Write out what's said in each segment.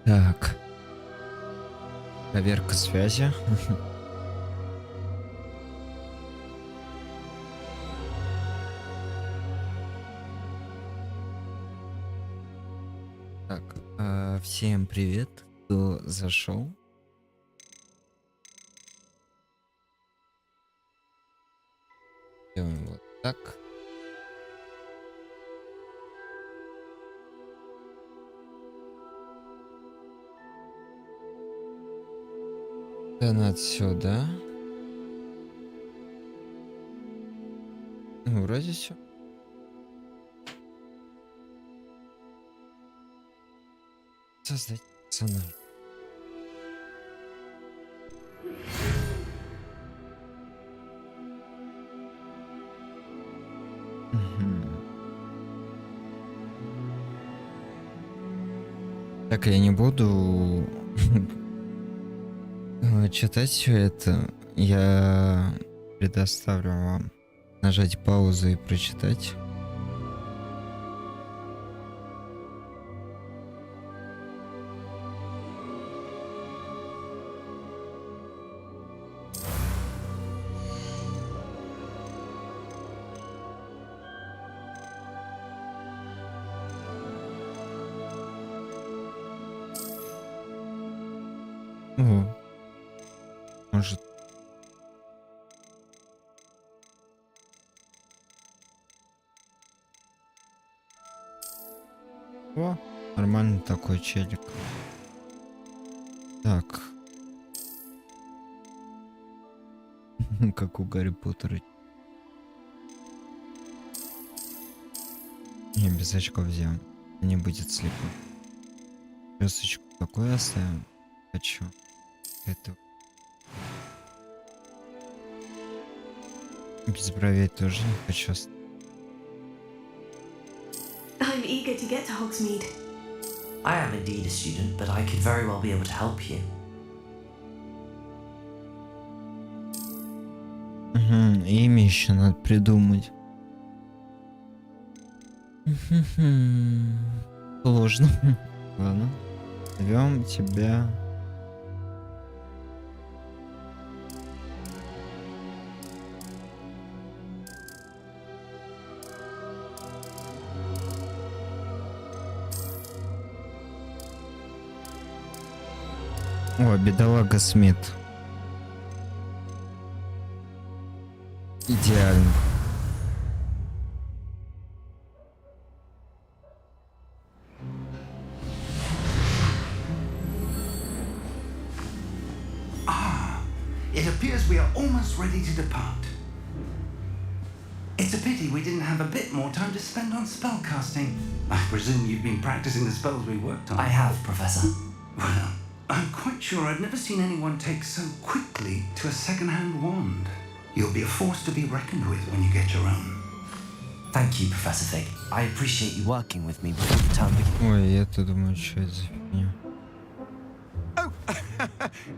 Так, проверка связи. Так, всем привет, кто зашел. Делаем вот так. Донат сюда. Ну, вроде все. Создать персонаж. Так, я не буду читать все это. Я предоставлю вам нажать паузу и прочитать. О, может. О, нормальный такой челик. Так. Как у Гарри Поттера. Не, без очков взял. Не будет слепым. Песочку такой оставим. Хочу. Это. Без бровей тоже не хочу. I'm eager to get to Hogsmeade. I am indeed a student, but I could very well be able to help you. Имя еще надо придумать. Сложно. Ладно. Зовем тебя. О, бедолага Смит. Идеально. It appears we are almost ready to depart. It's a pity we didn't have a bit more time to spend on spellcasting. I presume you've been practicing the spells we worked on. I have, Professor. Well, I'm quite sure I've never seen anyone take so quickly to a second-hand wand. You'll be a force to be reckoned with when you get your own. Thank you, Professor Fig. I appreciate you working with me before the term begins. Ой, я-то думаю, что это за фигня. Oh,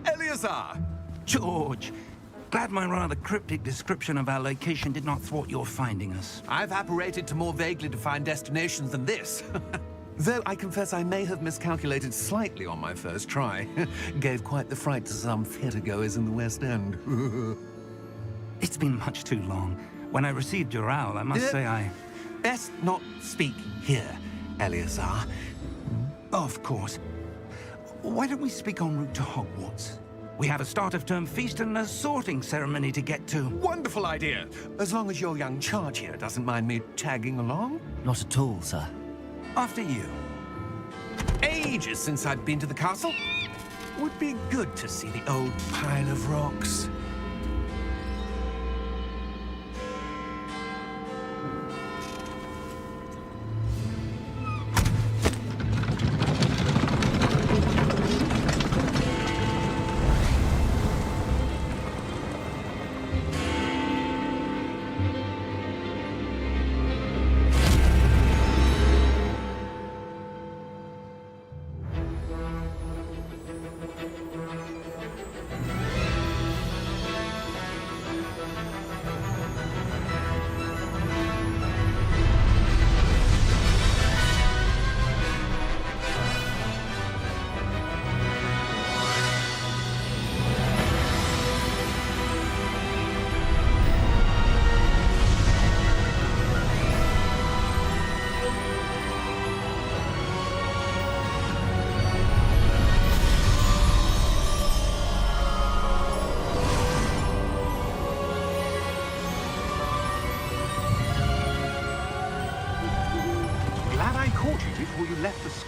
Eleazar! George, glad my rather cryptic description of our location did not thwart your finding us. I've apparated to more vaguely defined destinations than this. Though I confess I may have miscalculated slightly on my first try. Gave quite the fright to some theatregoers in the West End. It's been much too long. When I received your owl, I must say I... Best not speak here, Eleazar. Of course. Why don't we speak en route to Hogwarts? We have a start-of-term feast and a sorting ceremony to get to. Wonderful idea! As long as your young charge here doesn't mind me tagging along. Not at all, sir. After you. Ages since I'd been to the castle. Would be good to see the old pile of rocks.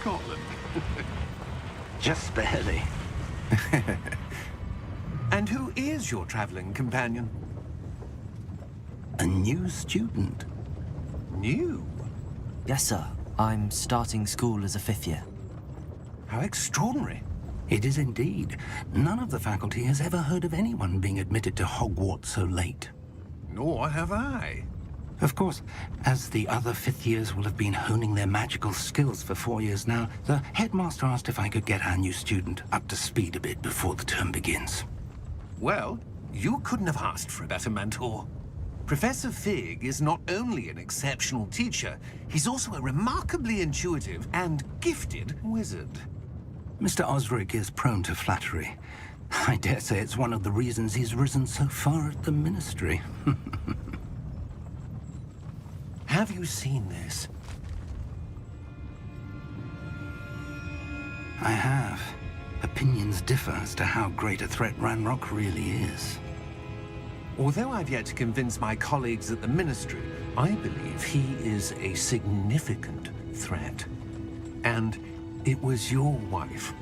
Scotland. Just barely. And who is your traveling companion? A new student. New? Yes, sir. I'm starting school as a 5th year. How extraordinary. It is indeed. None of the faculty has ever heard of anyone being admitted to Hogwarts so late. Nor have I. Of course, as the other 5th years will have been honing their magical skills for 4 years now, the headmaster asked if I could get our new student up to speed a bit before the term begins. Well, you couldn't have asked for a better mentor. Professor Fig is not only an exceptional teacher, he's also a remarkably intuitive and gifted wizard. Mr. Osric is prone to flattery. I dare say it's one of the reasons he's risen so far at the ministry. Have you seen this? I have. Opinions differ as to how great a threat Ranrock really is. Although I've yet to convince my colleagues at the Ministry, I believe he is a significant threat. And it was your wife,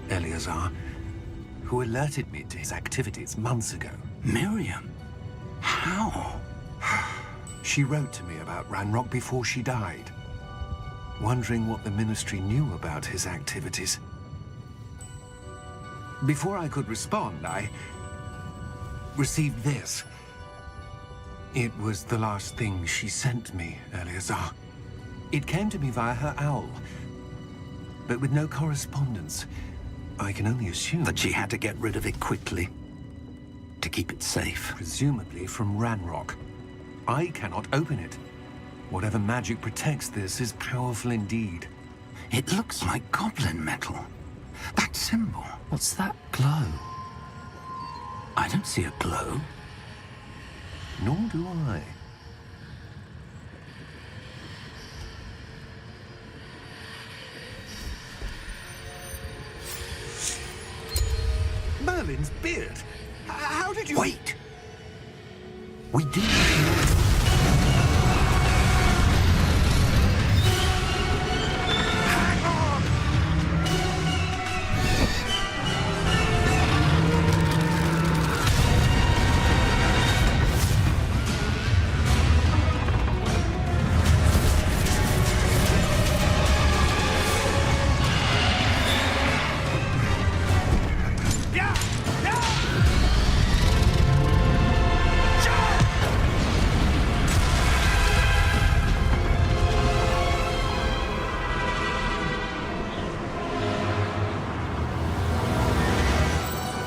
Eleazar, who alerted me to his activities months ago. Miriam? How? She wrote to me about Ranrock before she died, wondering what the Ministry knew about his activities. Before I could respond, I received this. It was the last thing she sent me, Eleazar. It came to me via her owl, but with no correspondence. I can only assume That she had to get rid of it quickly, to keep it safe. presumably from Ranrock. I cannot open it. Whatever magic protects this is powerful indeed. It looks like goblin metal. That symbol. What's that glow? I don't see a glow. Nor do I. Merlin's beard. How did you... Wait! We didn't know.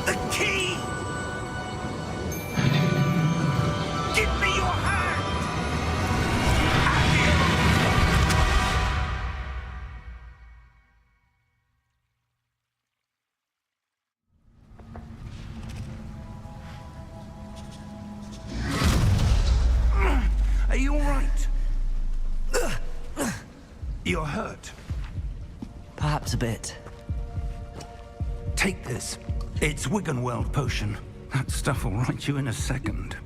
The key! Give me your hand! Are you all right? You're hurt. Perhaps a bit. Take this. It's Wiggenweld potion. That stuff will right you in a second.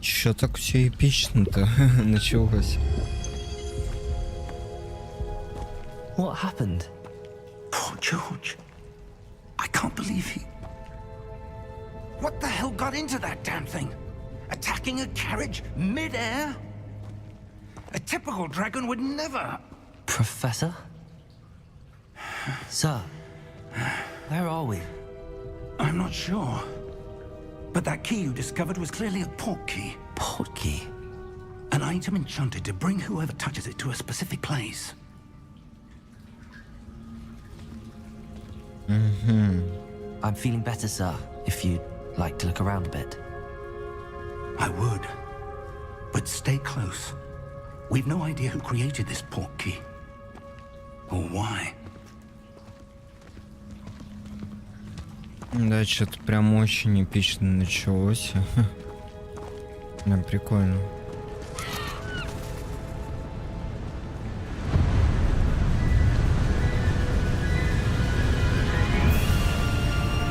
Чё так все эпично-то началось? What happened? Poor George. I can't believe he... What the hell got into that damn thing? Attacking a carriage mid-air? A typical dragon would never... Professor? Sir, where are we? I'm not sure. But that key you discovered was clearly a port key. Port key? An item enchanted to bring whoever touches it to a specific place. I'm feeling better, sir, if you'd like to look around a bit. I would. But stay close. We've no idea who created this port key. Or why. Да, что-то прям очень эпично началось. Прям прикольно.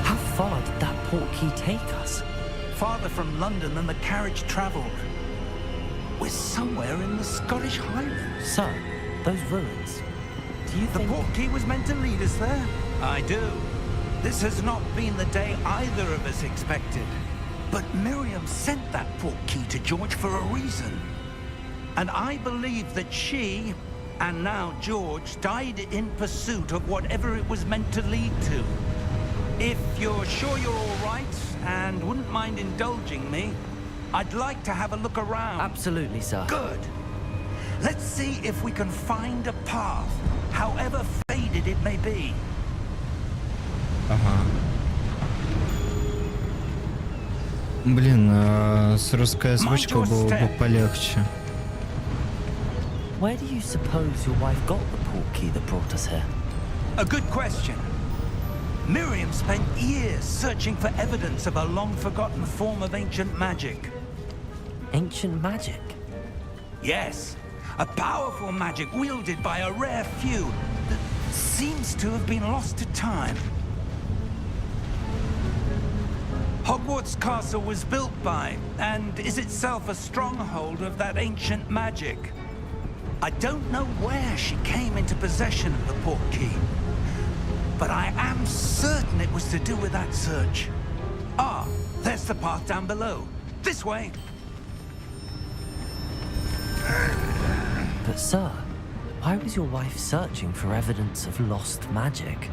How far did that port key take us? Farther from London than the carriage traveled. We're somewhere in the Scottish Highlands. Sir, those ruins. Do you The think... portkey was meant to lead us there? I do. This has not been the day either of us expected. But Miriam sent that portkey to George for a reason. And I believe that she, and now George, died in pursuit of whatever it was meant to lead to. If you're sure you're all right, and wouldn't mind indulging me, I'd like to have a look around. Absolutely, sir. Good. Let's see if we can find a path, however faded it may be. Ага. Блин, с русской озвучкой было бы полегче. Where do you suppose your wife got the portkey that brought us here? A good question. Miriam spent years searching for evidence of a long-forgotten form of ancient magic. Ancient magic? Yes, a powerful magic wielded by a rare few that seems to have been lost to time. Hogwarts Castle was built by, and is itself a stronghold of that ancient magic. I don't know where she came into possession of the portkey, but I am certain it was to do with that search. Ah, there's the path down below. This way. But sir, why was your wife searching for evidence of lost magic?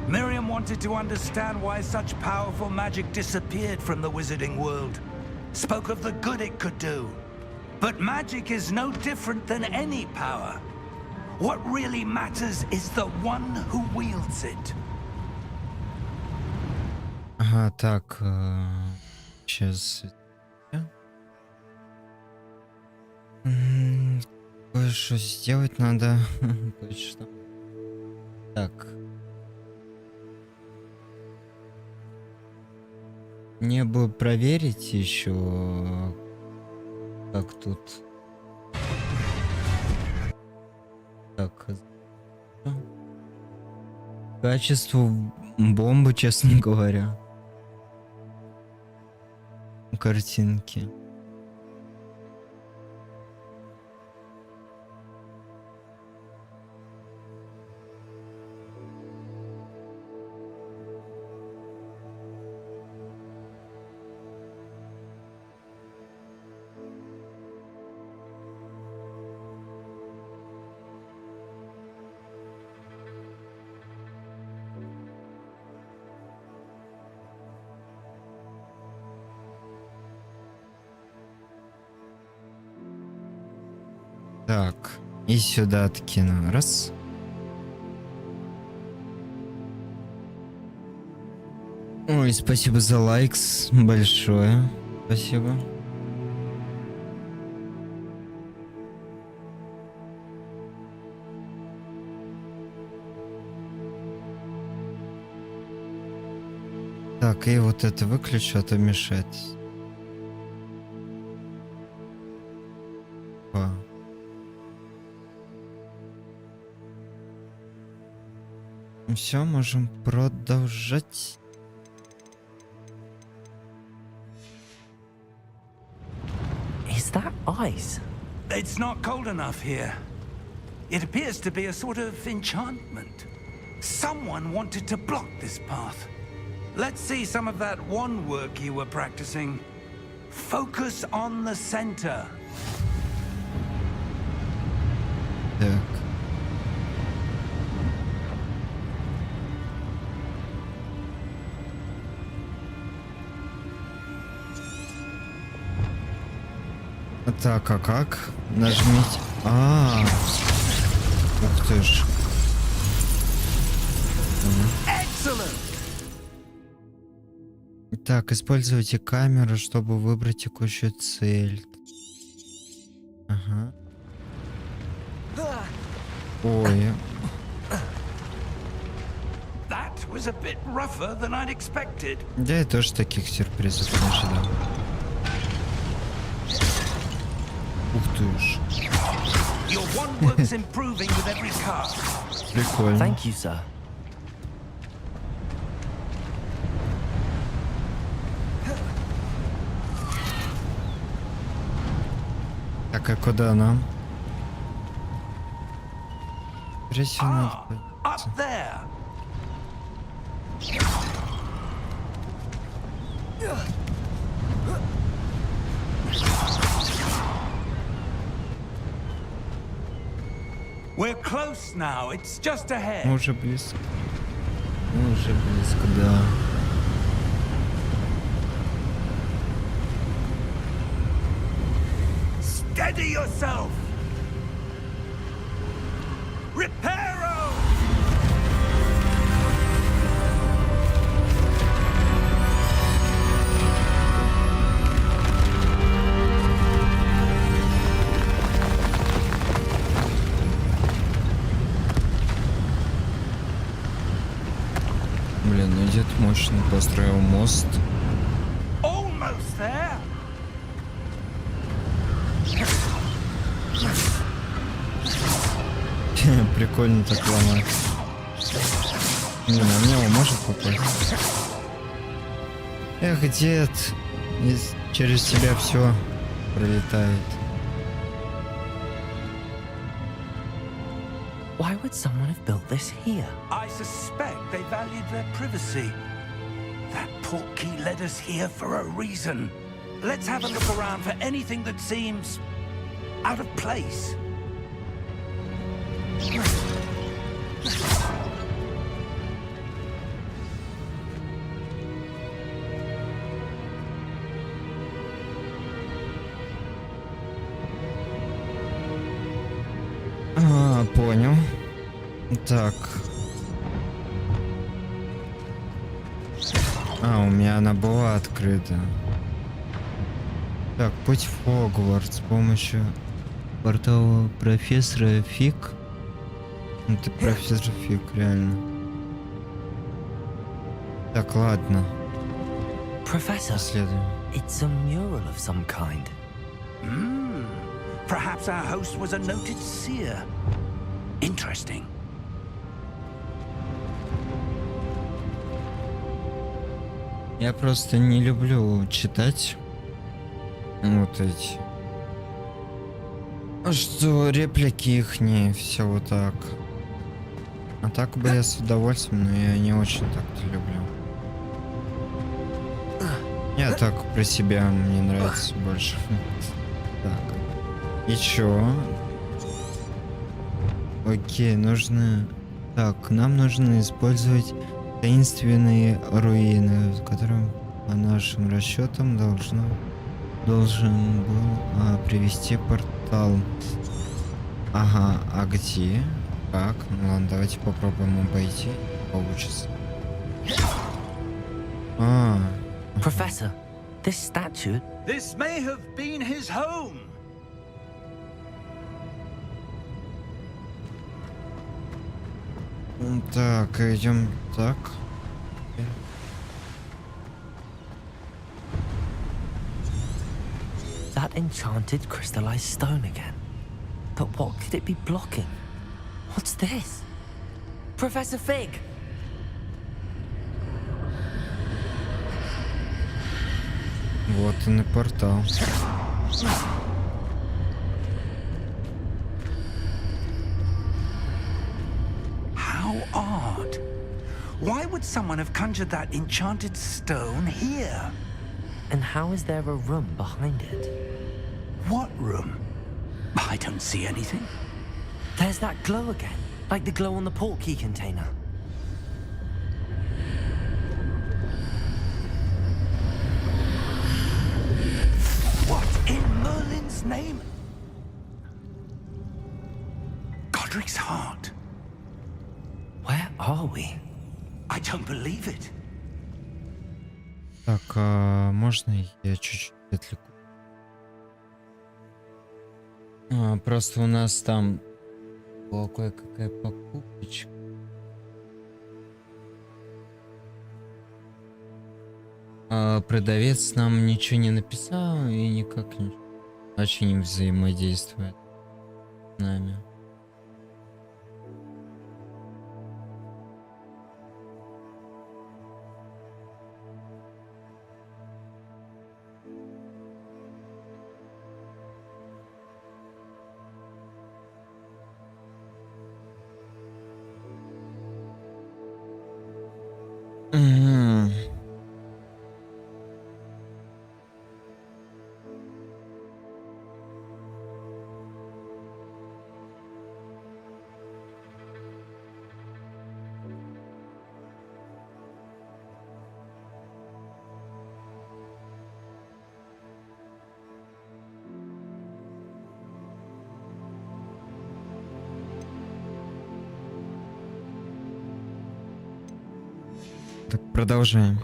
Miriam wanted to understand why such powerful magic disappeared from the wizarding world. Spoke of the good it could do. But magic is no different than any power. What really matters is the one who wields it. Ага, так, сейчас. Кое-что сделать надо. Кое-что. Так. Мне бы проверить еще, как тут. Так. Качество бомбы, честно говоря. Картинки. Так, и сюда откину. Раз. Ой, спасибо за лайкс. Большое. Спасибо. Так, и вот это выключу, а то мешает. Все, можем продолжать. Is that ice? It's not cold enough here. It appears to be a sort of enchantment. Someone wanted to block this path. Let's see some of that wand work you were practicing. Focus on the center. Так. Так, а как? Нажмите. Ух ты ж. Excellent. Так, используйте камеру, чтобы выбрать текущую цель. Ага. Ой. That was a bit rougher than I'd expected. Да, я тоже таких сюрпризов не ожидал. Ух ты ж. Your wand work's improving with every cast. Прикольно. Thank you, sir. Так, Так, а куда нам? Прежде надо Up подняться. there. We're close now. It's just Мы ahead. уже близко. Мы уже близко, да. Steady yourself. Reparo. Блин, ну дед мощно построил мост. Almost there. Прикольно так ломать. Блин, а мне он может попасть? Эх, дед, через тебя все пролетает. Why would someone have built this here? I suspect they valued their privacy. That portkey led us here for a reason. Let's have a look around for anything that seems out of place. Понял. Так. У меня она была открыта. Так, путь в Хогвартс с помощью портала профессора Фиг. Ну ты профессор Фиг, реально. Так, ладно. Professor, Следуем. it's a mural of some kind. Perhaps our host was a noted seer. Interesting. Я просто не люблю читать вот эти. Что реплики их не все вот так. А так бы я с удовольствием, но я не очень так-то люблю. Я так про себя, мне нравится больше. Так. И чё? Окей, нужно... Так, нам нужно использовать таинственные руины, в котором по нашим расчетам должен был привести портал. Ага, а где? Так, ну ладно, давайте попробуем обойти. Получится. Professor, this statue. This may have been his home. Так, идем так. That enchanted crystallized stone again. But what could it be blocking? What's this? Professor Fig! Вот он и портал. How odd. Why would someone have conjured that enchanted stone here? And how is there a room behind it? What room? I don't see anything. There's that glow again, like the glow on the portkey container. What in Merlin's name? Godric's heart. Where are we? I don't believe it. Так, можно я чуть-чуть отвлеку? Просто у нас там была кое-какая покупочка. Продавец нам ничего не написал и никак вообще не взаимодействует с нами. Мгм. Так, продолжаем.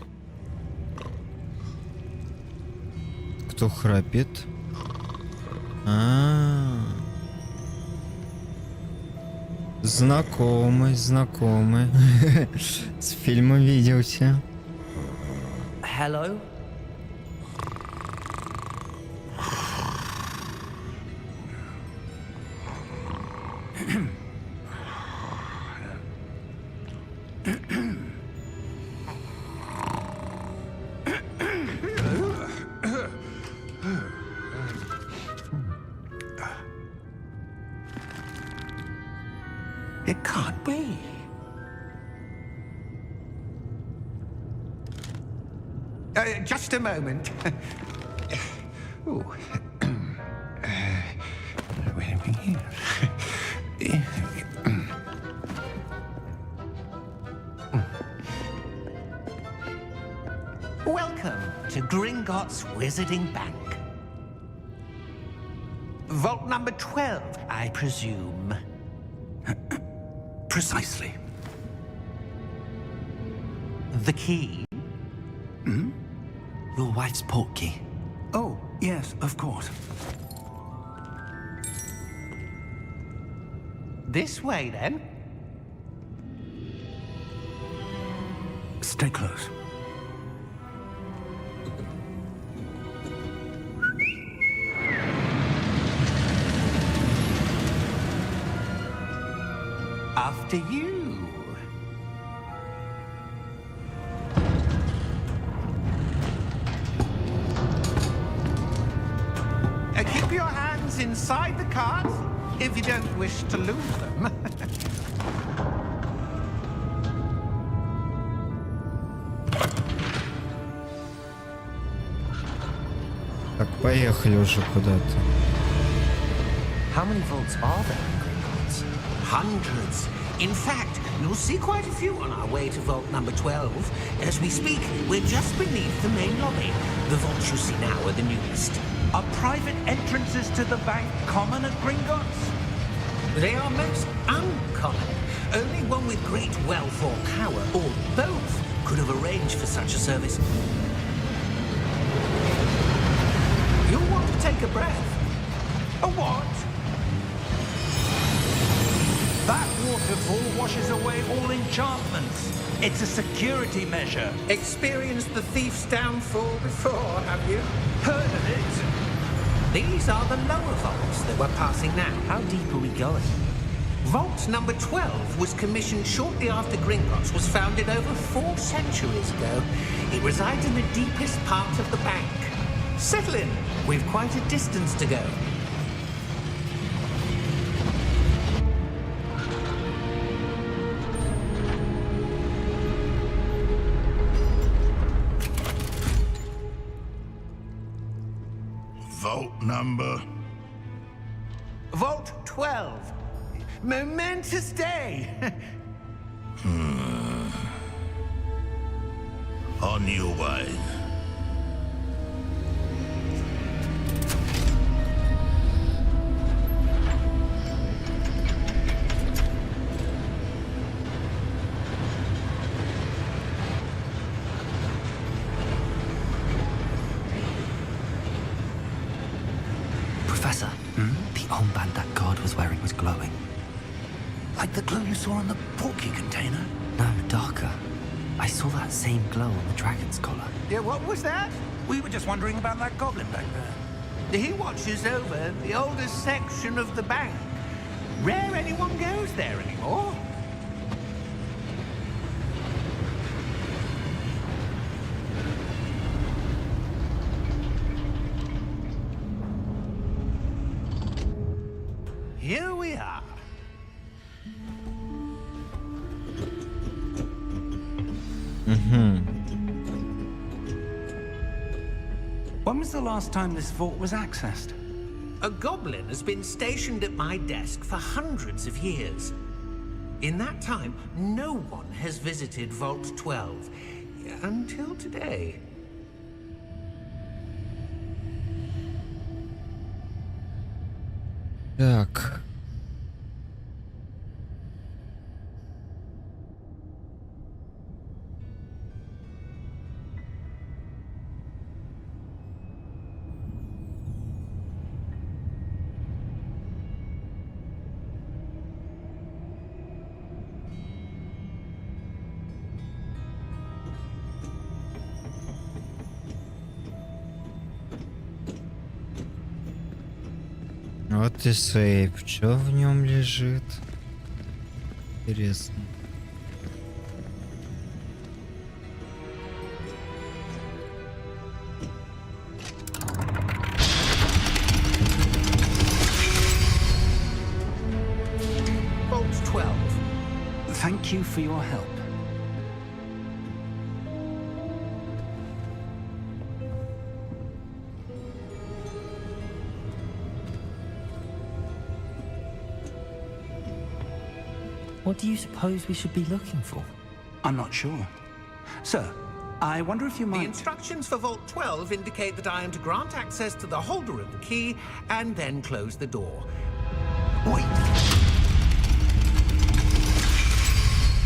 Кто храпит? А, знакомый, знакомый. С фильма виделся. Hello? It can't be. Just a moment. Ooh. Wait a minute. Welcome to Gringotts Wizarding Bank. Vault number 12, I presume. Precisely. The key? Your wife's portkey. Oh, yes, of course. This way, then. Stay close. After you. Keep your hands inside the cart if you don't wish to lose them. Так, поехали уже куда-то. How many vaults are there in Gringotts? Hundreds. In fact, you'll see quite a few on our way to vault number 12. As we speak, we're just beneath the main lobby. The vaults you see now are the newest. Are private entrances to the bank common at Gringotts? They are most uncommon. Only one with great wealth or power, or both, could have arranged for such a service. You'll want to take a breath. A what? That waterfall washes away all enchantments. It's a security measure. Experienced the thief's downfall before, have you? Heard of it? These are the lower vaults that we're passing now. How deep are we going? Vault number 12 was commissioned shortly after Gringotts was founded over 4 centuries ago. It resides in the deepest part of the bank. Settle in. We've quite a distance to go. Vault number. Vault 12. Momentous day. On your way. Professor, the armband that guard was wearing was glowing. Like the glow you saw on the portkey container? No, darker. I saw that same glow on the dragon's collar. Yeah, what was that? We were just wondering about that goblin back there. He watches over the oldest section of the bank. Rare anyone goes there anymore. Here we are. Угу. When was the last time this vault was accessed? A goblin has been stationed at my desk for hundreds of years. In that time, no one has visited Vault 12 until today. Так. Вот и сейф. Что в нем лежит? Интересно. Vault 12. Thank you for your help. What do you suppose we should be looking for? I'm not sure. Sir, I wonder if you The might... instructions for Vault 12 indicate that I am to grant access to the holder of the key and then close the door. Wait!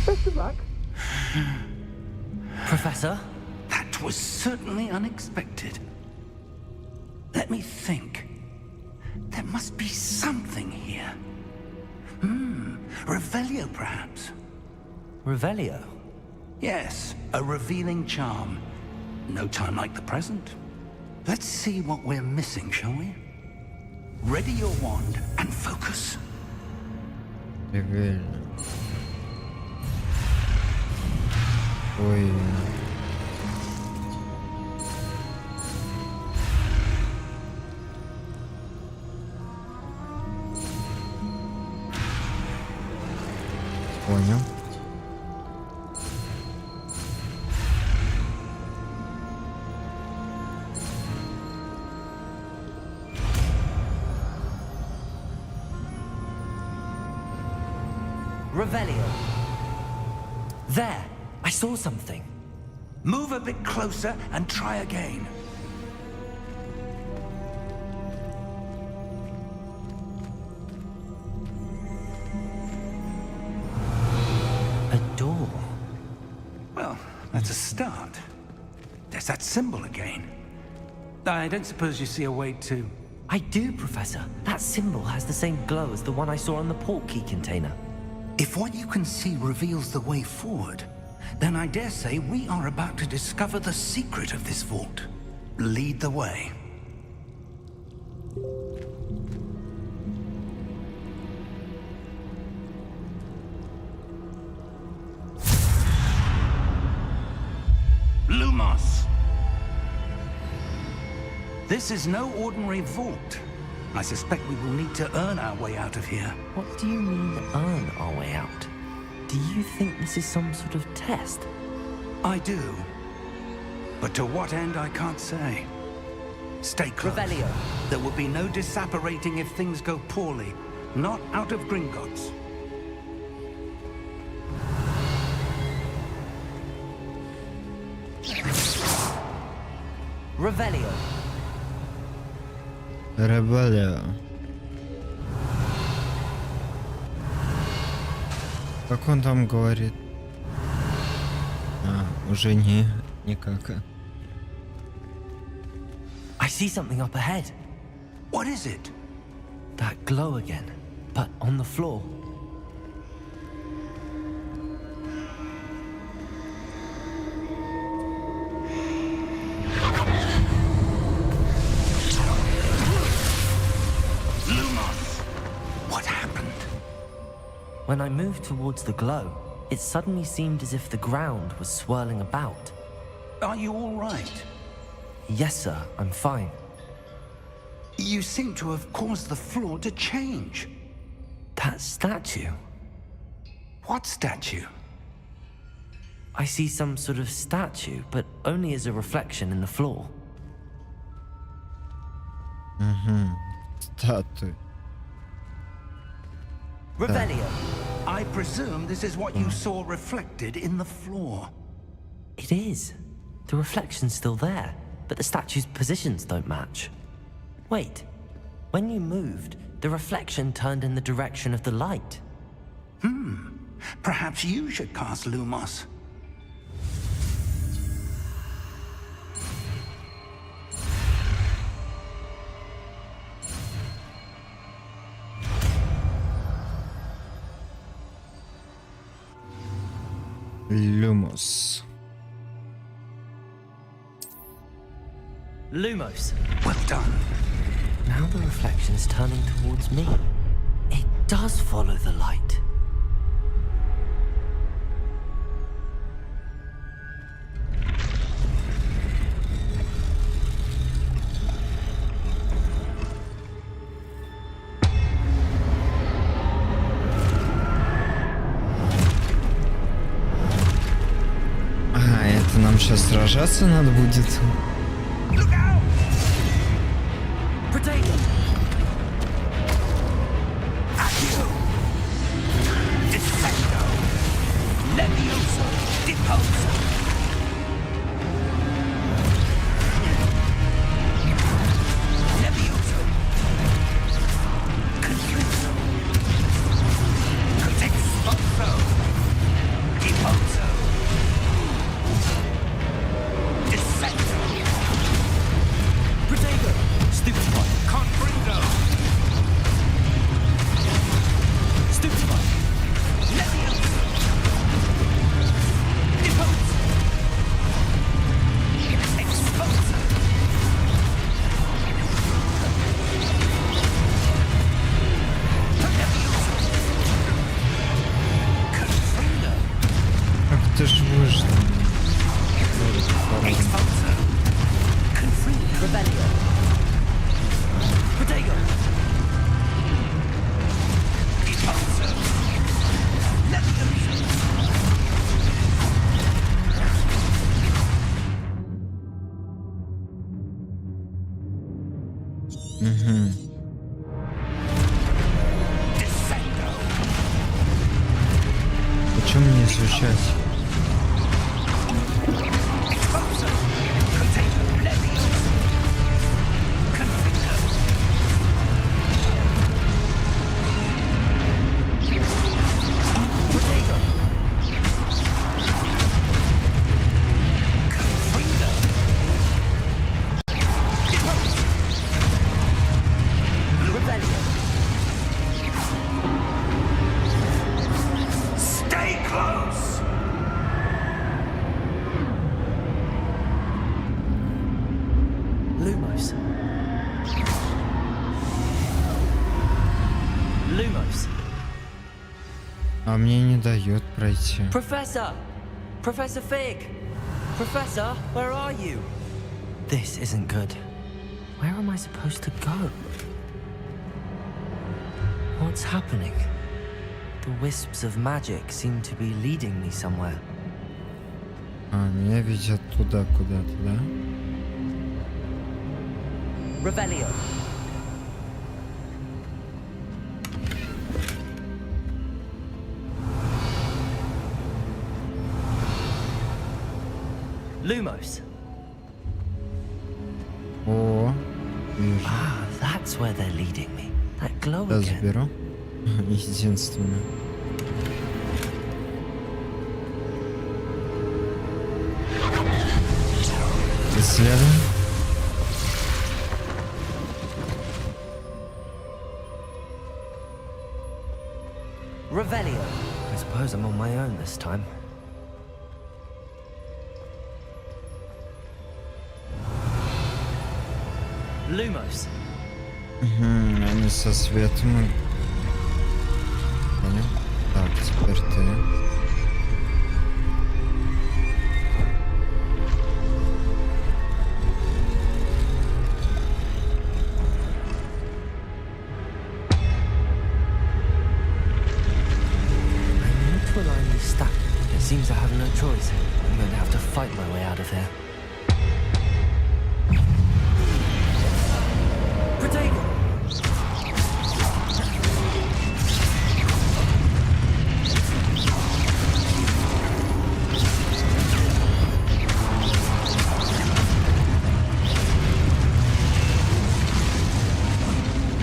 Best of luck. Professor? That was certainly unexpected. Let me think. There must be something here. Revelio, perhaps? Revelio? Yes, a revealing charm. No time like the present. Let's see what we're missing, shall we? Ready your wand and focus. Реально. Ой. Понял. Revelio. There! I saw something. Move a bit closer and try again. A door. Well, that's a start. There's that symbol again. I don't suppose you see a way to... I do, Professor. That symbol has the same glow as the one I saw on the port key container. If what you can see reveals the way forward, then I dare say we are about to discover the secret of this vault. Lead the way. Lumos! This is no ordinary vault. I suspect we will need to earn our way out of here. What do you mean, earn our way out? Do you think this is some sort of test? I do. But to what end, I can't say. Stay close. Revelio. There will be no disapparating if things go poorly. Not out of Gringotts. Revelio. Ребелио. Как он там говорит? А, уже никак. I see something up ahead. What is it? That glow again, but on the floor. What happened? When I moved towards the glow, it suddenly seemed as if the ground was swirling about. Are you all right? Yes, sir, I'm fine. You seem to have caused the floor to change. That statue? What statue? I see some sort of statue, but only as a reflection in the floor. Статуи. Revelio. I presume this is what you saw reflected in the floor. It is. The reflection's still there, but the statue's positions don't match. Wait. When you moved, the reflection turned in the direction of the light. Perhaps you should cast Lumos. Lumos. Lumos. Well done. Now the reflection is turning towards me. It does follow the light. Это нам сейчас сражаться надо будет. Potato. Defendo. Levioso. Deposo. Levioso. Confringo. Contexposo. Deposo. Defendo. Potato. Stupefy. Confringo. Stupefy. Levioso. Deposo. Exposo. Confringo. Как ты ж выжил? Exposo. Confringo. Revelio. Potato. Deposo. Levioso. Defendo. Почему не изучать? Exposo. Potato. Levioso. Confringo. Potato. Confringo. Deposo. Revelio. Stay close. Lumos. Lumos. А мне не дает пройти. Professor! Professor Fig! Professor, where are you? This isn't good. Where am I supposed to go? What's happening? The wisps of magic seem to be leading me somewhere. А, меня ведет туда, куда-то, да? Revelio. Lumos. О, вижу. Ah, that's where they're leading me. That glow Да, again. заберу. Единственное. Исследуем. Revelio. I suppose I'm on my own this time. Lumos. Они со светом. Понял? Так, теперь ты. I need to align these statues seems I have no choice. I'm going to have to fight my way out of here. Protego!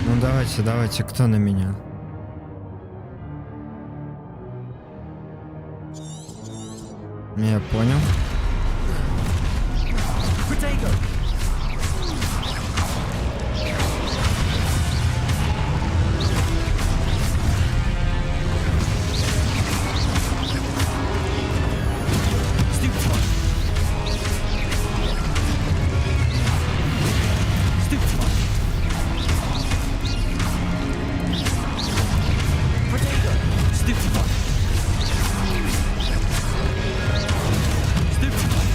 Ну давайте, кто на меня? Я понял. Protego! Stupid one! Stupid one! Protego! Stupid one! Stupid one!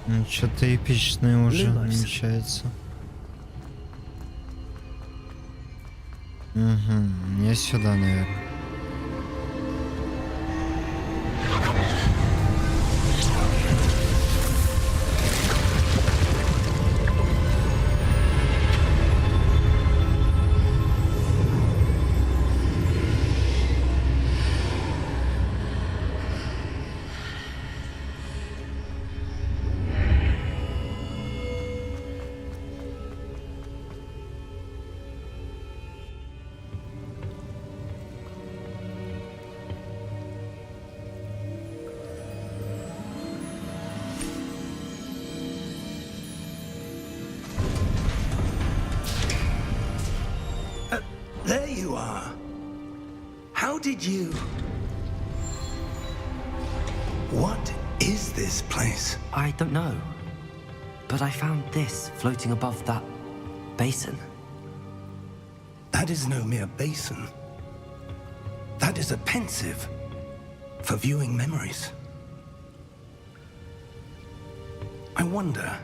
Ну, что-то эпичное уже Лилась. намечается. Угу, мне сюда, наверное. There you are. How did you... What is this place? I don't know. But I found this floating above that basin. That is no mere basin. That is a pensive for viewing memories. I wonder...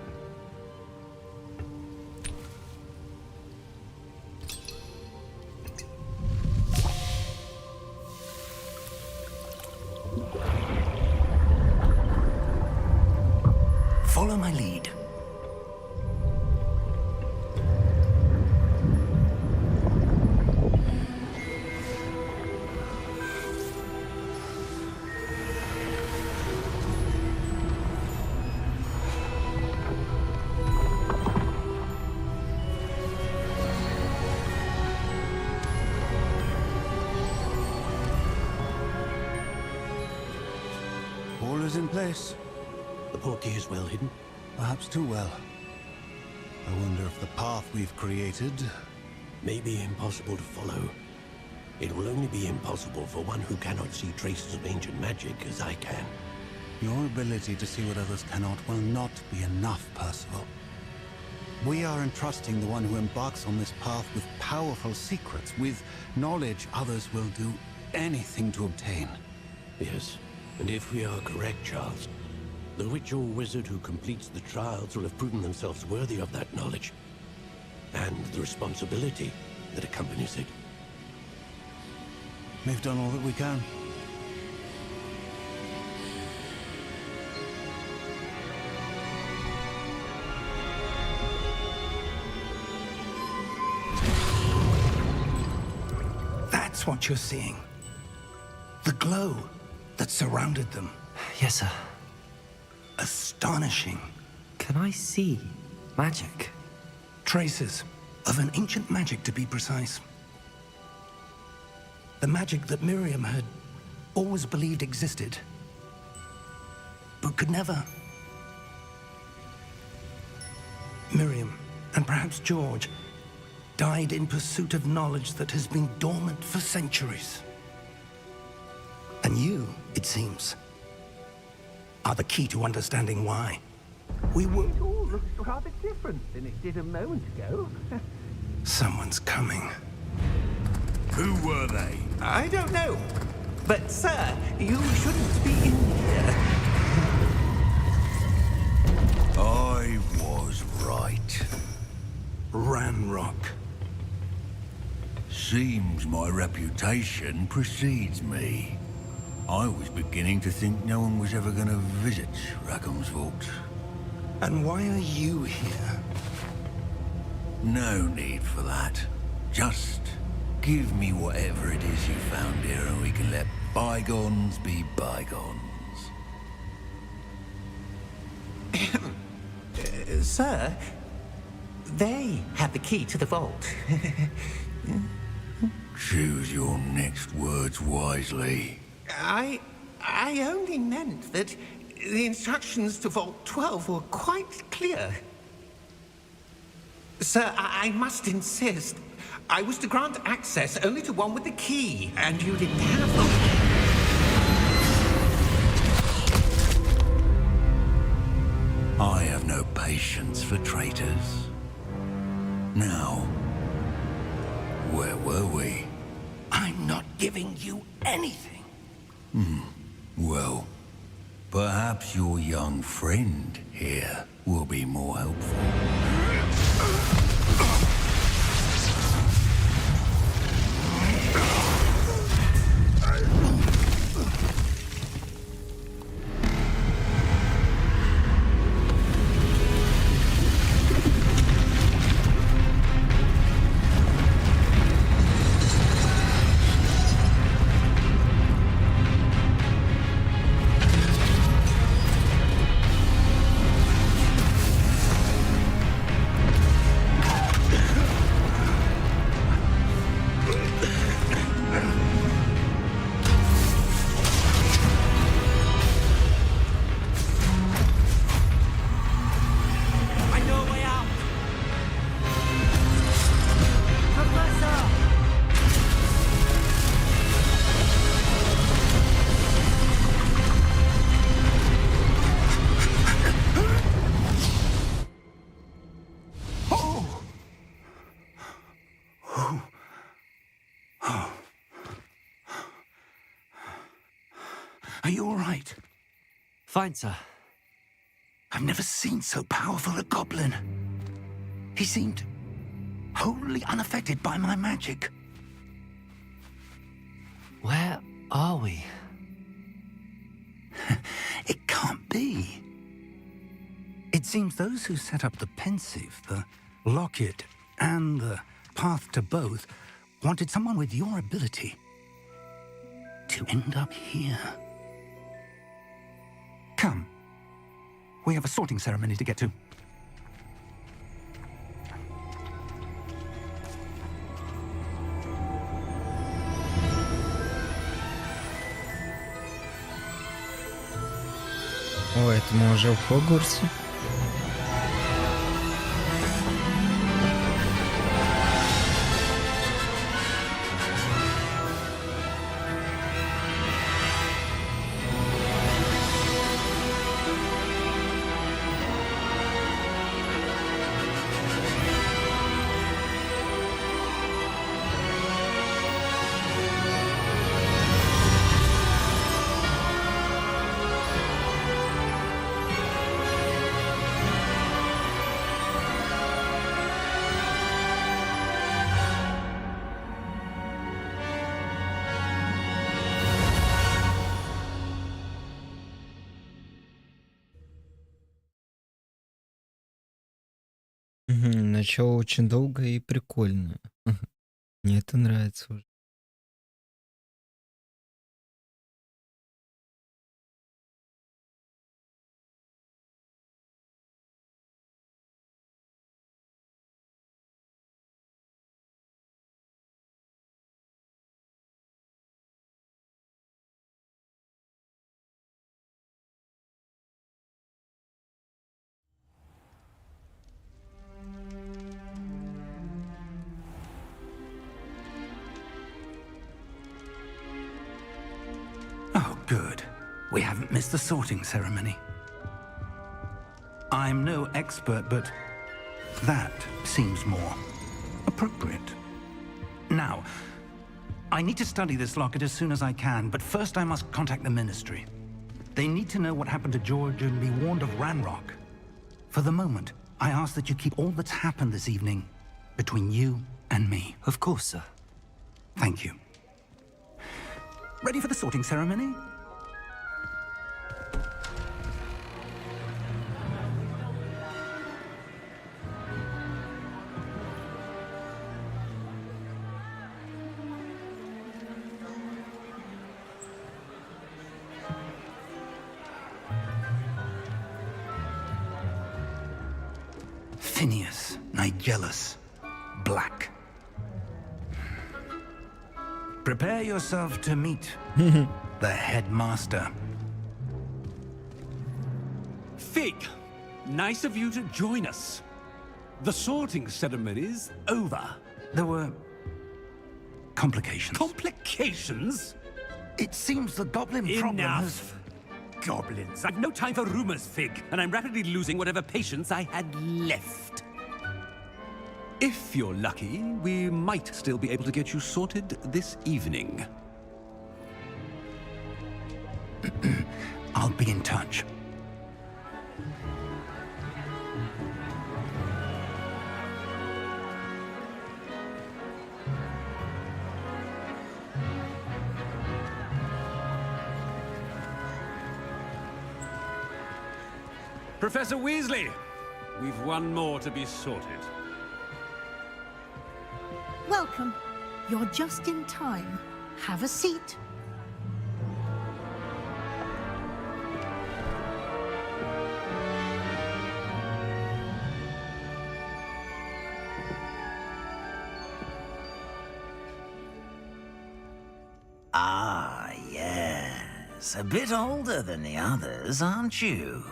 Follow my lead. All is in place. The portkey is well hidden. Perhaps too well. I wonder if the path we've created... May be impossible to follow. It will only be impossible for one who cannot see traces of ancient magic as I can. Your ability to see what others cannot will not be enough, Percival. We are entrusting the one who embarks on this path with powerful secrets, with knowledge others will do anything to obtain. Yes, and if we are correct, Charles, the witch or wizard who completes the trials will have proven themselves worthy of that knowledge, and the responsibility that accompanies it. We've done all that we can. That's what you're seeing. The glow that surrounded them. Yes, sir. Astonishing. Can I see magic? Traces of an ancient magic, to be precise. The magic that Miriam had always believed existed, but could never. Miriam, and perhaps George, died in pursuit of knowledge that has been dormant for centuries. And you, it seems, are the key to understanding why. We were... It all looks rather different than it did a moment ago. Someone's coming. Who were they? I don't know. But, sir, you shouldn't be in here. I was right. Ranrock. Seems my reputation precedes me. I was beginning to think no one was ever going to visit Rackham's vault. And why are you here? No need for that. Just give me whatever it is you found here and we can let bygones be bygones. Sir, they have the key to the vault. Choose your next words wisely. I only meant that the instructions to Vault 12 were quite clear. Sir, I must insist. I was to grant access only to one with the key, and you didn't have them. I have no patience for traitors. Now, where were we? I'm not giving you anything. Well, perhaps your young friend here will be more helpful. Are you all right? Fine, sir. I've never seen so powerful a goblin. He seemed wholly unaffected by my magic. Where are we? It can't be. It seems those who set up the pensive, the locket, and the path to both wanted someone with your ability to end up here. Come. We have a sorting ceremony to get to. О, это мы уже в Хогвартсе? Начало очень долгое и прикольное. Мне это нравится уже. Oh, good. We haven't missed the sorting ceremony. I'm no expert, but that seems more appropriate. Now, I need to study this locket as soon as I can, but first I must contact the Ministry. They need to know what happened to George and be warned of Ranrock. For the moment, I ask that you keep all that's happened this evening between you and me. Of course, sir. Thank you. Ready for the sorting ceremony? Phineas, Nigellus, Black. Prepare yourself to meet the headmaster. Fig, nice of you to join us. The sorting ceremony's over. There were complications. Complications? It seems the goblin problem has... Enough. Goblins. I've no time for rumors, Fig, and I'm rapidly losing whatever patience I had left. If you're lucky, we might still be able to get you sorted this evening. I'll be in touch. Professor Weasley, we've one more to be sorted. Welcome. You're just in time. Have a seat. Ah, yes. A bit older than the others, aren't you?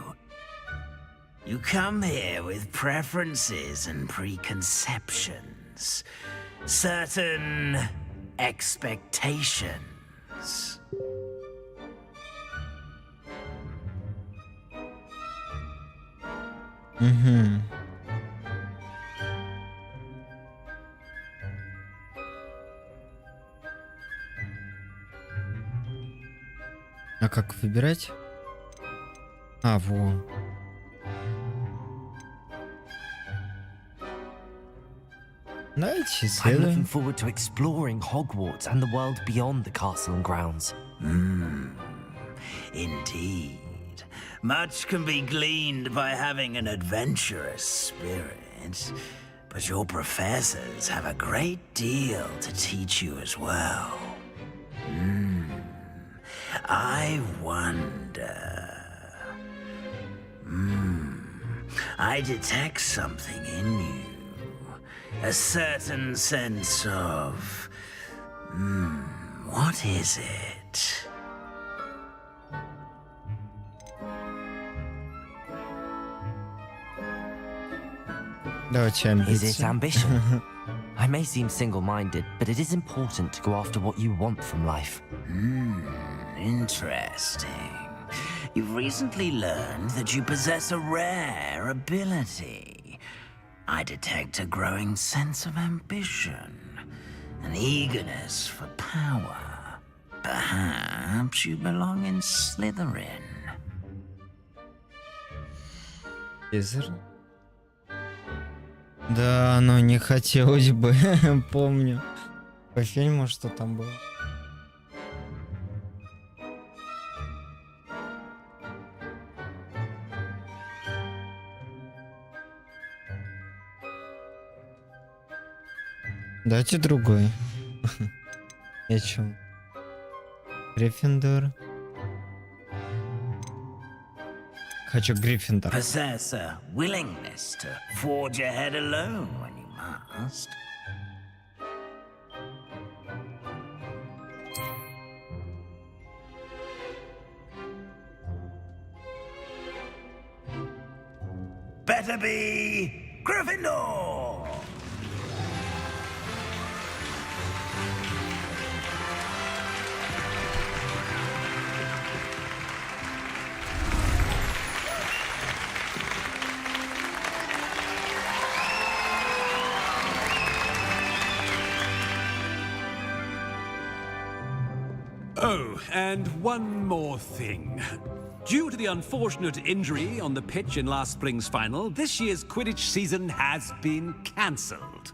You come here with preferences and preconceptions. Certain expectations. Угу. А как выбирать? А, во. Давайте I'm looking исследуем. forward to exploring Hogwarts and the world beyond the castle and grounds. Indeed. Much can be gleaned by having an adventurous spirit, but your professors have a great deal to teach you as well. I wonder... I detect something in you. A certain sense of... what is it? Давайте Is it амбиции. ambition? I may seem single-minded, but it is important to go after what you want from life. Interesting. You've recently learned that you possess a rare ability. I detect a growing sense of ambition, an eagerness for power. Perhaps you belong in Slytherin. Изер. Да, но не хотелось бы. Помню. По фильму, что там было. Дайте другой. Я чё? Гриффиндор. Хочу Гриффиндор. Possess a willingness to forge ahead alone when you must. Better be Gryffindor! Oh, and one more thing. Due to the unfortunate injury on the pitch in last spring's final, this year's Quidditch season has been cancelled.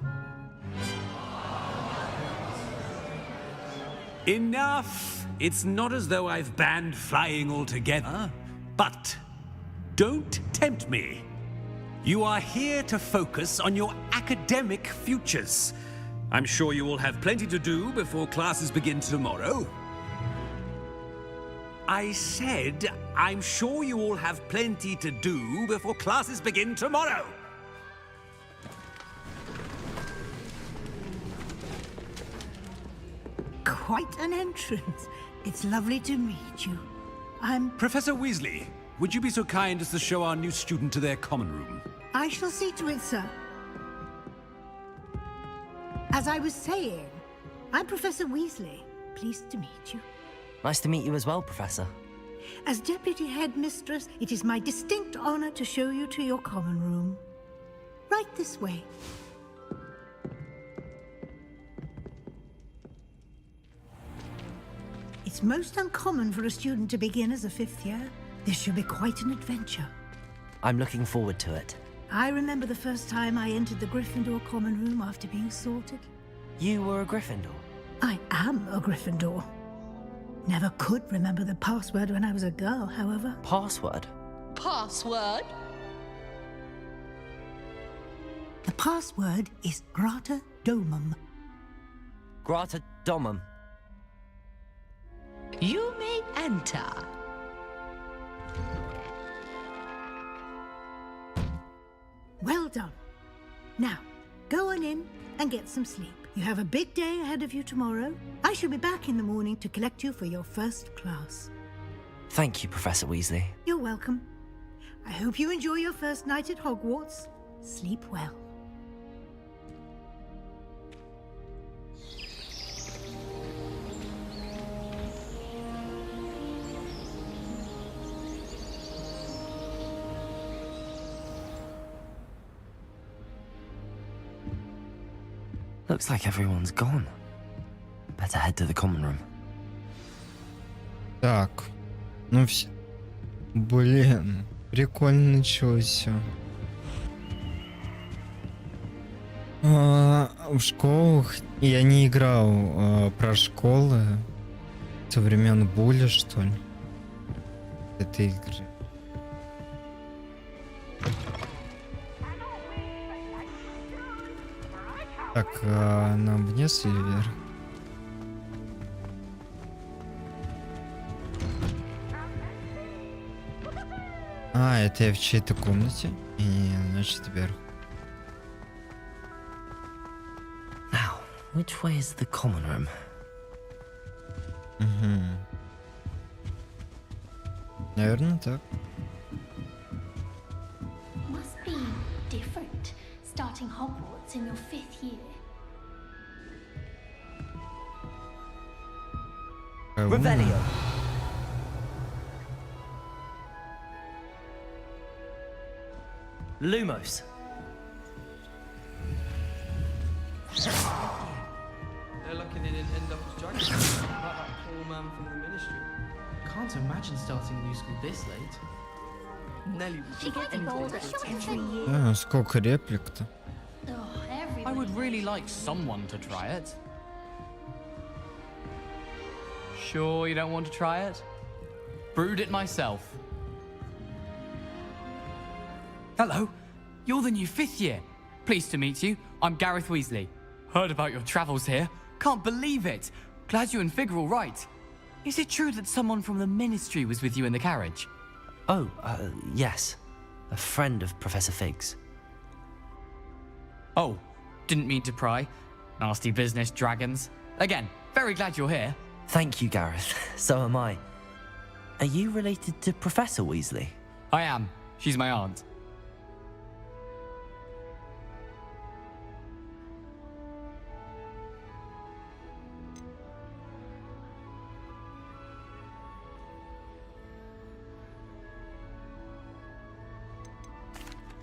Enough! It's not as though I've banned flying altogether, but don't tempt me. You are here to focus on your academic futures. I'm sure you will have plenty to do before classes begin tomorrow. I said, I'm sure you all have plenty to do before classes begin tomorrow. Quite an entrance. It's lovely to meet you. Professor Weasley, would you be so kind as to show our new student to their common room? I shall see to it, sir. As I was saying, I'm Professor Weasley. Pleased to meet you. Nice to meet you as well, Professor. As Deputy Headmistress, it is my distinct honor to show you to your common room. Right this way. It's most uncommon for a student to begin as a 5th year. This should be quite an adventure. I'm looking forward to it. I remember the first time I entered the Gryffindor common room after being sorted. You were a Gryffindor? I am a Gryffindor. Never could remember the password when I was a girl, however. Password? Password? The password is Grata Domum. Grata Domum. You may enter. Well done. Now, go on in and get some sleep. You have a big day ahead of you tomorrow. I shall be back in the morning to collect you for your first class. Thank you, Professor Weasley. You're welcome. I hope you enjoy your first night at Hogwarts. Sleep well. Looks like everyone's gone. Better head to the common room. Так, ну все. Блин, прикольно началось все. В школах я не играл про школы со времен Буля, что ли, этой игры. Так, нам вниз или вверх? Это я в чьей-то комнате? Не, значит вверх. Now, which way is the common room? Наверное, так. Must be different starting Hogwarts in your 5th year. Revelio. Lumos. They're lucky they didn't end up as dragons like that poor man from the ministry. Can't imagine starting a new school this late. Nelly would She gets bolder every year. Сколько реплик-то? I would really like someone to try it. Sure you don't want to try it? Brewed it myself. Hello, you're the new 5th year. Pleased to meet you. I'm Gareth Weasley. Heard about your travels here. Can't believe it. Glad you and Fig are all right. Is it true that someone from the ministry was with you in the carriage? Oh, yes. A friend of Professor Fig's. Oh, didn't mean to pry. Nasty business, dragons. Again, very glad you're here. Thank you, Gareth. So am I. Are you related to Professor Weasley? I am. She's my aunt.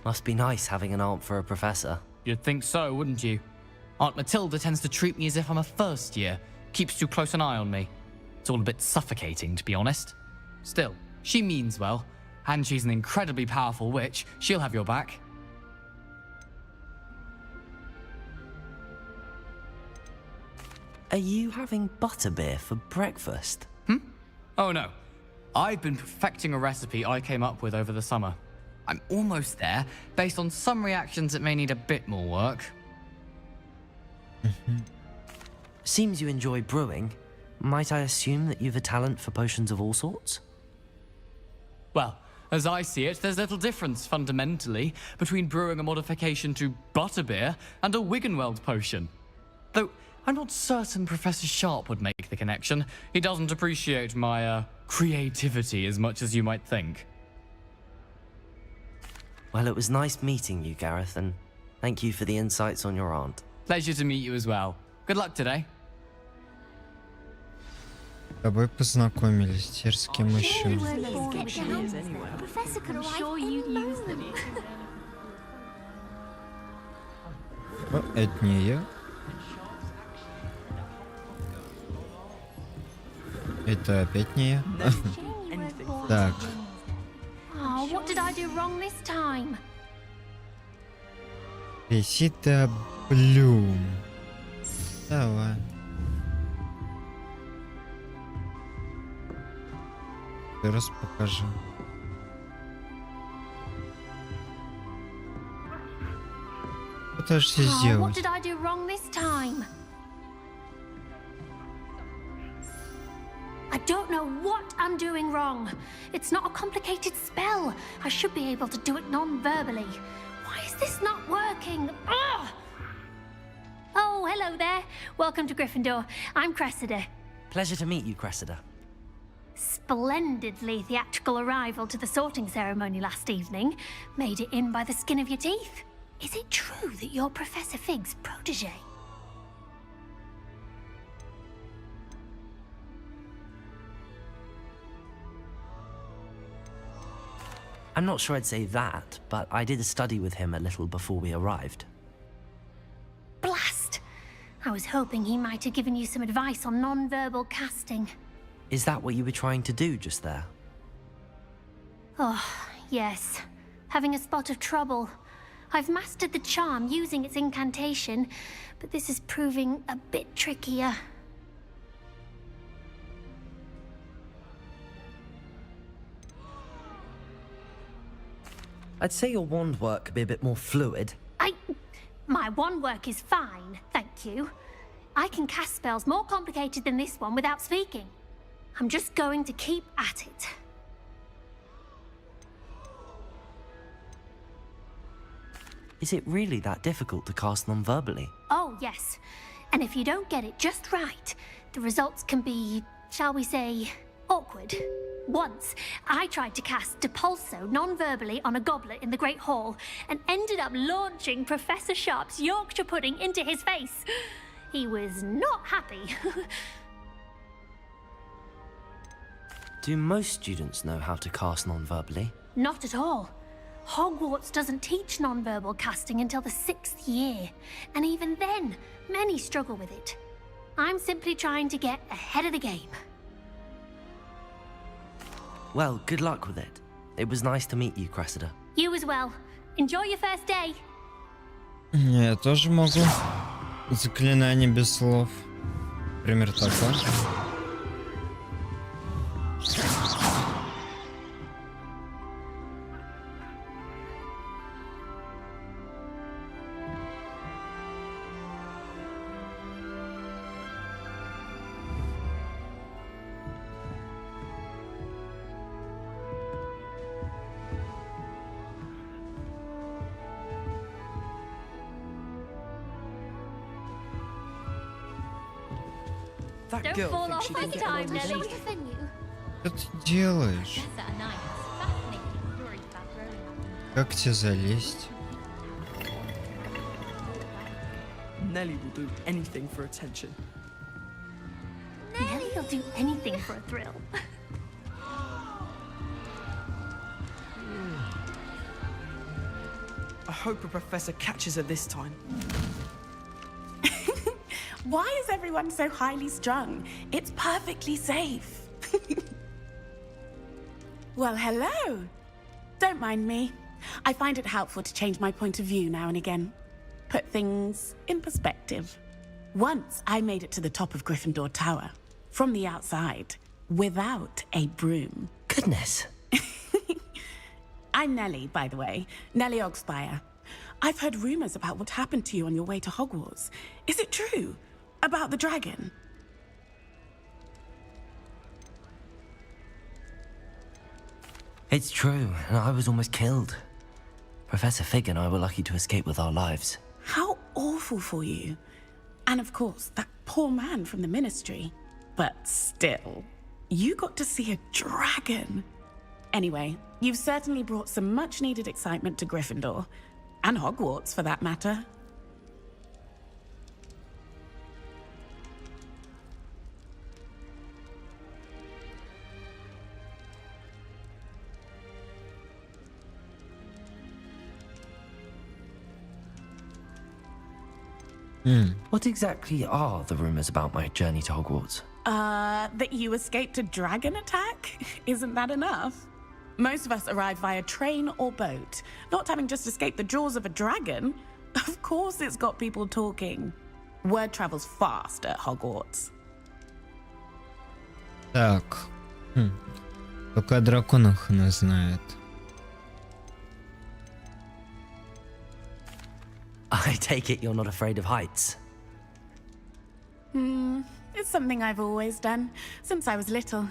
Must be nice having an aunt for a professor. You'd think so, wouldn't you? Aunt Matilda tends to treat me as if I'm a first year. Keeps too close an eye on me. It's all a bit suffocating, to be honest. Still, she means well, and she's an incredibly powerful witch. She'll have your back. Are you having butterbeer for breakfast? Oh no. I've been perfecting a recipe I came up with over the summer. I'm almost there, based on some reactions that may need a bit more work. Seems you enjoy brewing. Might I assume that you've a talent for potions of all sorts? Well, as I see it, there's little difference, fundamentally, between brewing a modification to butterbeer and a Wiggenweld potion. Though, I'm not certain Professor Sharp would make the connection. He doesn't appreciate my, creativity as much as you might think. Well, it was nice meeting you, Gareth, and thank you for the insights on your aunt. Pleasure to meet you as well. Good luck today. С тобой познакомились, теперь с кем еще? Professor could arrive any moment. О, это не я. Это опять не я. Так. Oh, what did I do wrong this time? Ресита Блюм. Давай. Раз покажу. Пытаешься Oh, what сделать. did I do wrong this time? I don't know what I'm doing wrong. It's not a complicated spell. I should be able to do it non-verbally. Why is this not working? Ugh! Oh, hello there. Welcome to Gryffindor. I'm Cressida. Pleasure to meet you, Cressida. Splendidly theatrical arrival to the sorting ceremony last evening. Made it in by the skin of your teeth. Is it true that you're Professor Fig's protege? I'm not sure I'd say that, but I did study with him a little before we arrived. Blast! I was hoping he might have given you some advice on non-verbal casting. Is that what you were trying to do just there? Oh, yes. Having a spot of trouble. I've mastered the charm using its incantation, but this is proving a bit trickier. I'd say your wand work could be a bit more fluid. My wand work is fine, thank you. I can cast spells more complicated than this one without speaking. I'm just going to keep at it. Is it really that difficult to cast non-verbally? Oh, yes. And if you don't get it just right, the results can be, shall we say, awkward. Once, I tried to cast Depulso non-verbally on a goblet in the Great Hall and ended up launching Professor Sharp's Yorkshire pudding into his face. He was not happy. Do most students know how to cast non-verbally? Not at all. Hogwarts doesn't teach non-verbal casting until the 6th year, and even then, many struggle with it. I'm simply trying to get ahead of the game. Well, good luck with it. It was nice to meet you, Cressida. You as well. Enjoy your first day. Я тоже могу. Заклинание без слов. Например, такое. That Don't girl fall thinks off she can this get away time, with Nelly. anything. Что ты делаешь? Как тебе залезть? Nelly will do anything for attention. Nelly'll do anything for a thrill. I hope a professor catches her this time. Why is everyone so highly strung? It's perfectly safe. Well, hello. Don't mind me. I find it helpful to change my point of view now and again. Put things in perspective. Once I made it to the top of Gryffindor Tower, from the outside, without a broom. Goodness. I'm Nellie, by the way. Nellie Ogspire. I've heard rumors about what happened to you on your way to Hogwarts. Is it true? About the dragon? It's true, and I was almost killed. Professor Fig and I were lucky to escape with our lives. How awful for you. And of course, that poor man from the Ministry. But still, you got to see a dragon. Anyway, you've certainly brought some much-needed excitement to Gryffindor. And Hogwarts, for that matter. What exactly are the rumors about my journey to Hogwarts? That you escaped a dragon attack? Isn't that enough? Most of us arrive via train or boat, not having just escaped the jaws of a dragon. Of course it's got people talking. Word travels fast at Hogwarts. Так. Только о драконах она знает. I take it you're not afraid of heights. It's something I've always done, since I was little.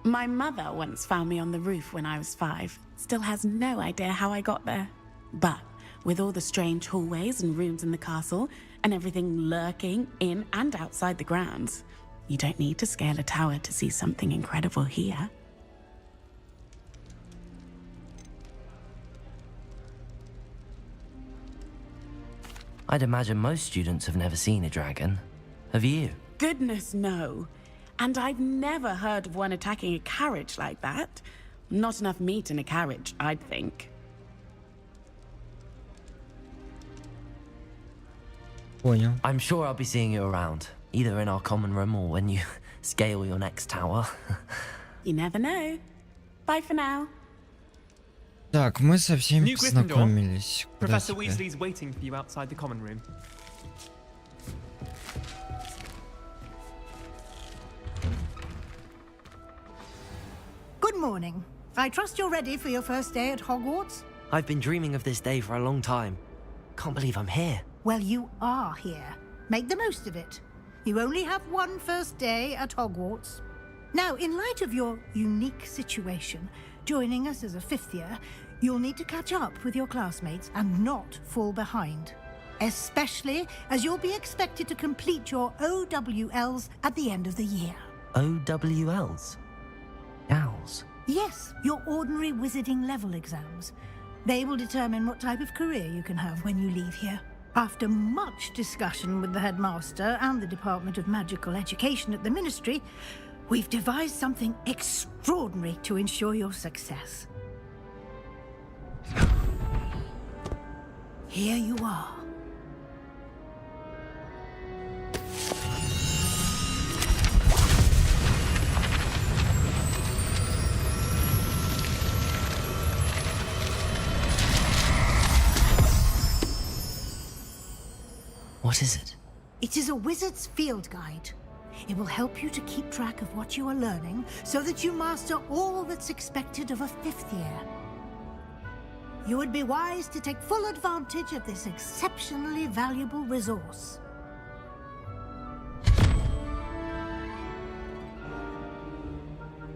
My mother once found me on the roof when I was 5. Still has no idea how I got there. But with all the strange hallways and rooms in the castle, and everything lurking in and outside the grounds, you don't need to scale a tower to see something incredible here. I'd imagine most students have never seen a dragon. Have you? Goodness, no. And I've never heard of one attacking a carriage like that. Not enough meat in a carriage, I'd think. Понял. I'm sure I'll be seeing you around, either in our common room or when you scale your next tower. You never know. Bye for now. Так, мы со всеми New Gryffindor. познакомились. Куда Professor теперь? Weasley's waiting for you outside the common room. Good morning. I trust you're ready for your first day at Hogwarts? I've been dreaming of this day for a long time. Can't believe I'm here. Well, you are here. Make the most of it. You only have one first day at Hogwarts. Now, in light of your unique situation, joining us as a 5th year, you'll need to catch up with your classmates and not fall behind. Especially as you'll be expected to complete your OWLs at the end of the year. OWLs? Owls? Yes, your ordinary wizarding level exams. They will determine what type of career you can have when you leave here. After much discussion with the headmaster and the Department of Magical Education at the Ministry, we've devised something extraordinary to ensure your success. Here you are. What is it? It is a wizard's field guide. It will help you to keep track of what you are learning so that you master all that's expected of a 5th year. You would be wise to take full advantage of this exceptionally valuable resource.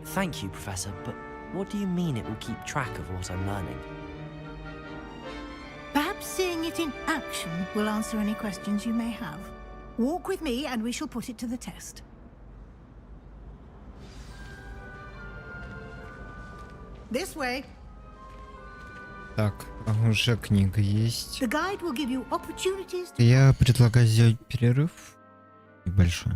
Thank you, Professor, but what do you mean it will keep track of what I'm learning? Perhaps seeing it in action will answer any questions you may have. Walk with me and we shall put it to the test. This way. Так, уже книга есть. The guide will give you opportunities to... Я предлагаю сделать перерыв небольшой.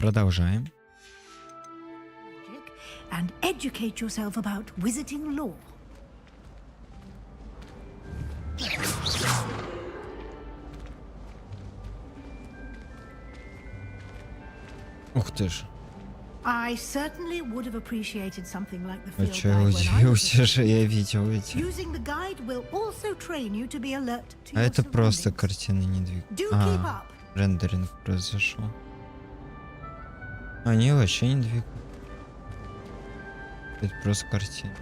продолжаем. And educate yourself about wizarding lore. Ух ты ж. I certainly would have appreciated something like the А field чё я guide when I was a удивился, что я видел эти. Using the guide will also train you to be alert to А your это просто surroundings. картины не двигаются. Do keep up. Рендеринг произошел. Они вообще не двигаются. Это просто картина.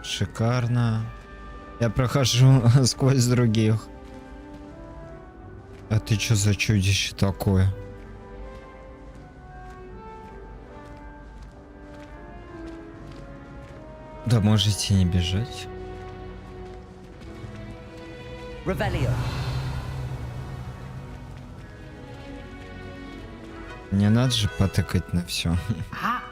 Шикарно. Я прохожу сквозь других. А ты чё за чудище такое? Да можете не бежать. Revelio. Не надо же потыкать на все. Ah,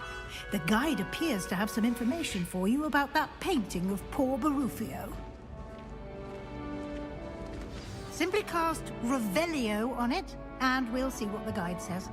the guide appears to have some information for you about that painting of poor Barufio. Simply cast Revelio on it, and we'll see what the guide says.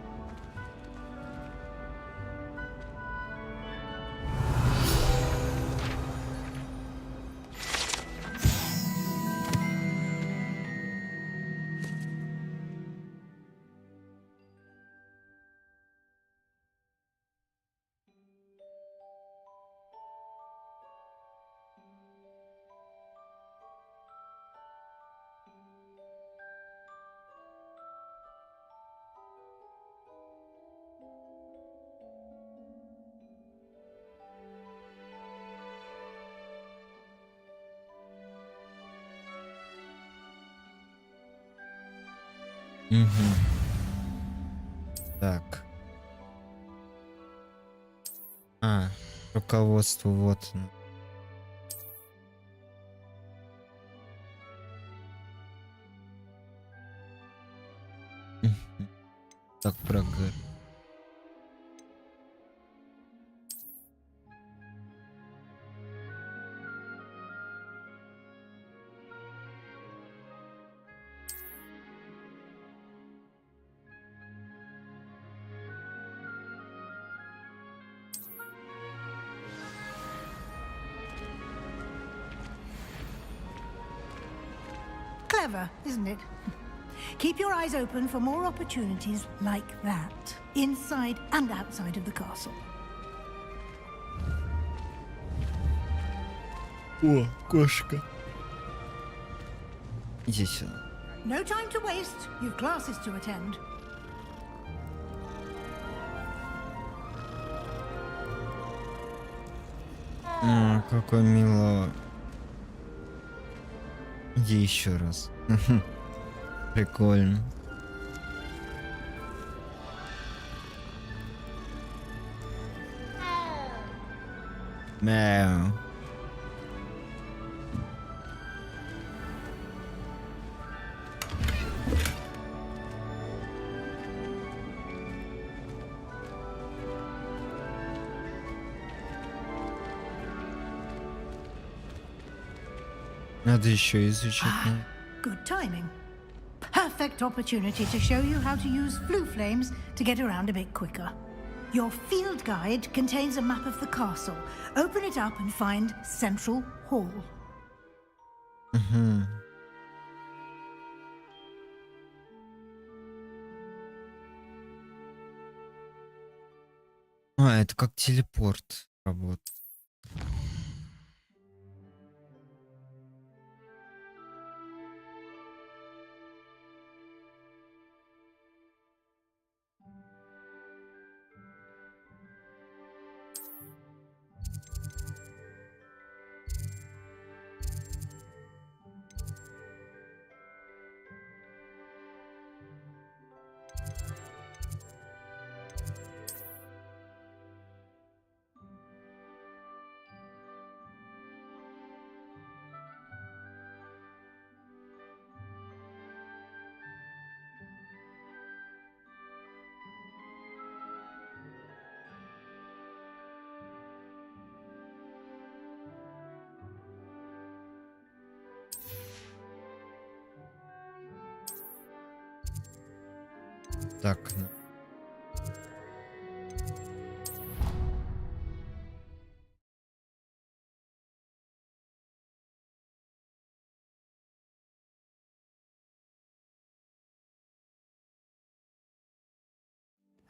Угу. Так. Руководство вот оно. Так, прогар. Clever, isn't it? Keep your eyes open for more opportunities like that, inside and outside of the castle. О, кошка. Иди сюда. No time to waste. You've classes to attend. Какой мило. Иди еще раз. Прикольно. Мяу. Надо еще изучить. Good timing. Perfect opportunity to show you how to use flue flames to get around a bit quicker. Your field guide contains a map of the castle. Open it up and find Central Hall. Это как телепорт работает. Так.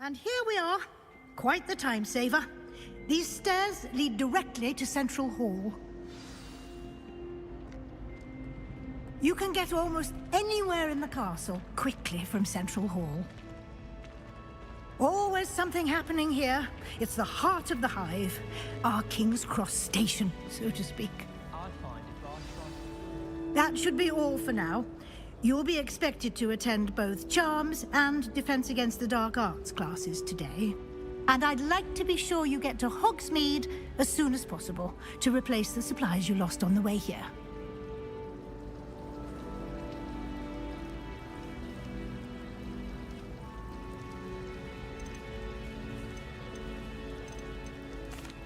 And here we are. Quite the time saver. These stairs lead directly to Central Hall. You can get almost anywhere in the castle quickly from Central Hall. Always something happening here. It's the heart of the hive. Our King's Cross station, so to speak. That should be all for now. You'll be expected to attend both Charms and Defense Against the Dark Arts classes today. And I'd like to be sure you get to Hogsmeade as soon as possible to replace the supplies you lost on the way here.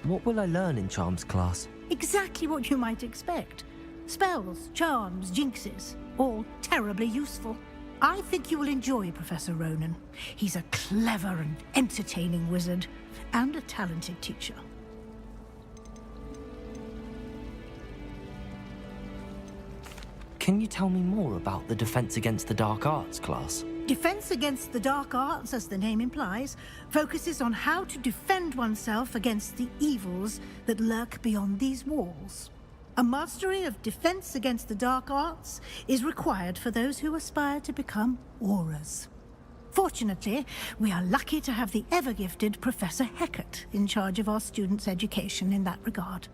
What will I learn in Charms class? Exactly what you might expect. Spells, charms, jinxes, all terribly useful. I think you will enjoy Professor Ronan. He's a clever and entertaining wizard, and a talented teacher. Can you tell me more about the Defense Against the Dark Arts class? Defense Against the Dark Arts, as the name implies, focuses on how to defend oneself against the evils that lurk beyond these walls. A mastery of Defense Against the Dark Arts is required for those who aspire to become auras. Fortunately, we are lucky to have the ever-gifted Professor Hecat in charge of our students' education in that regard.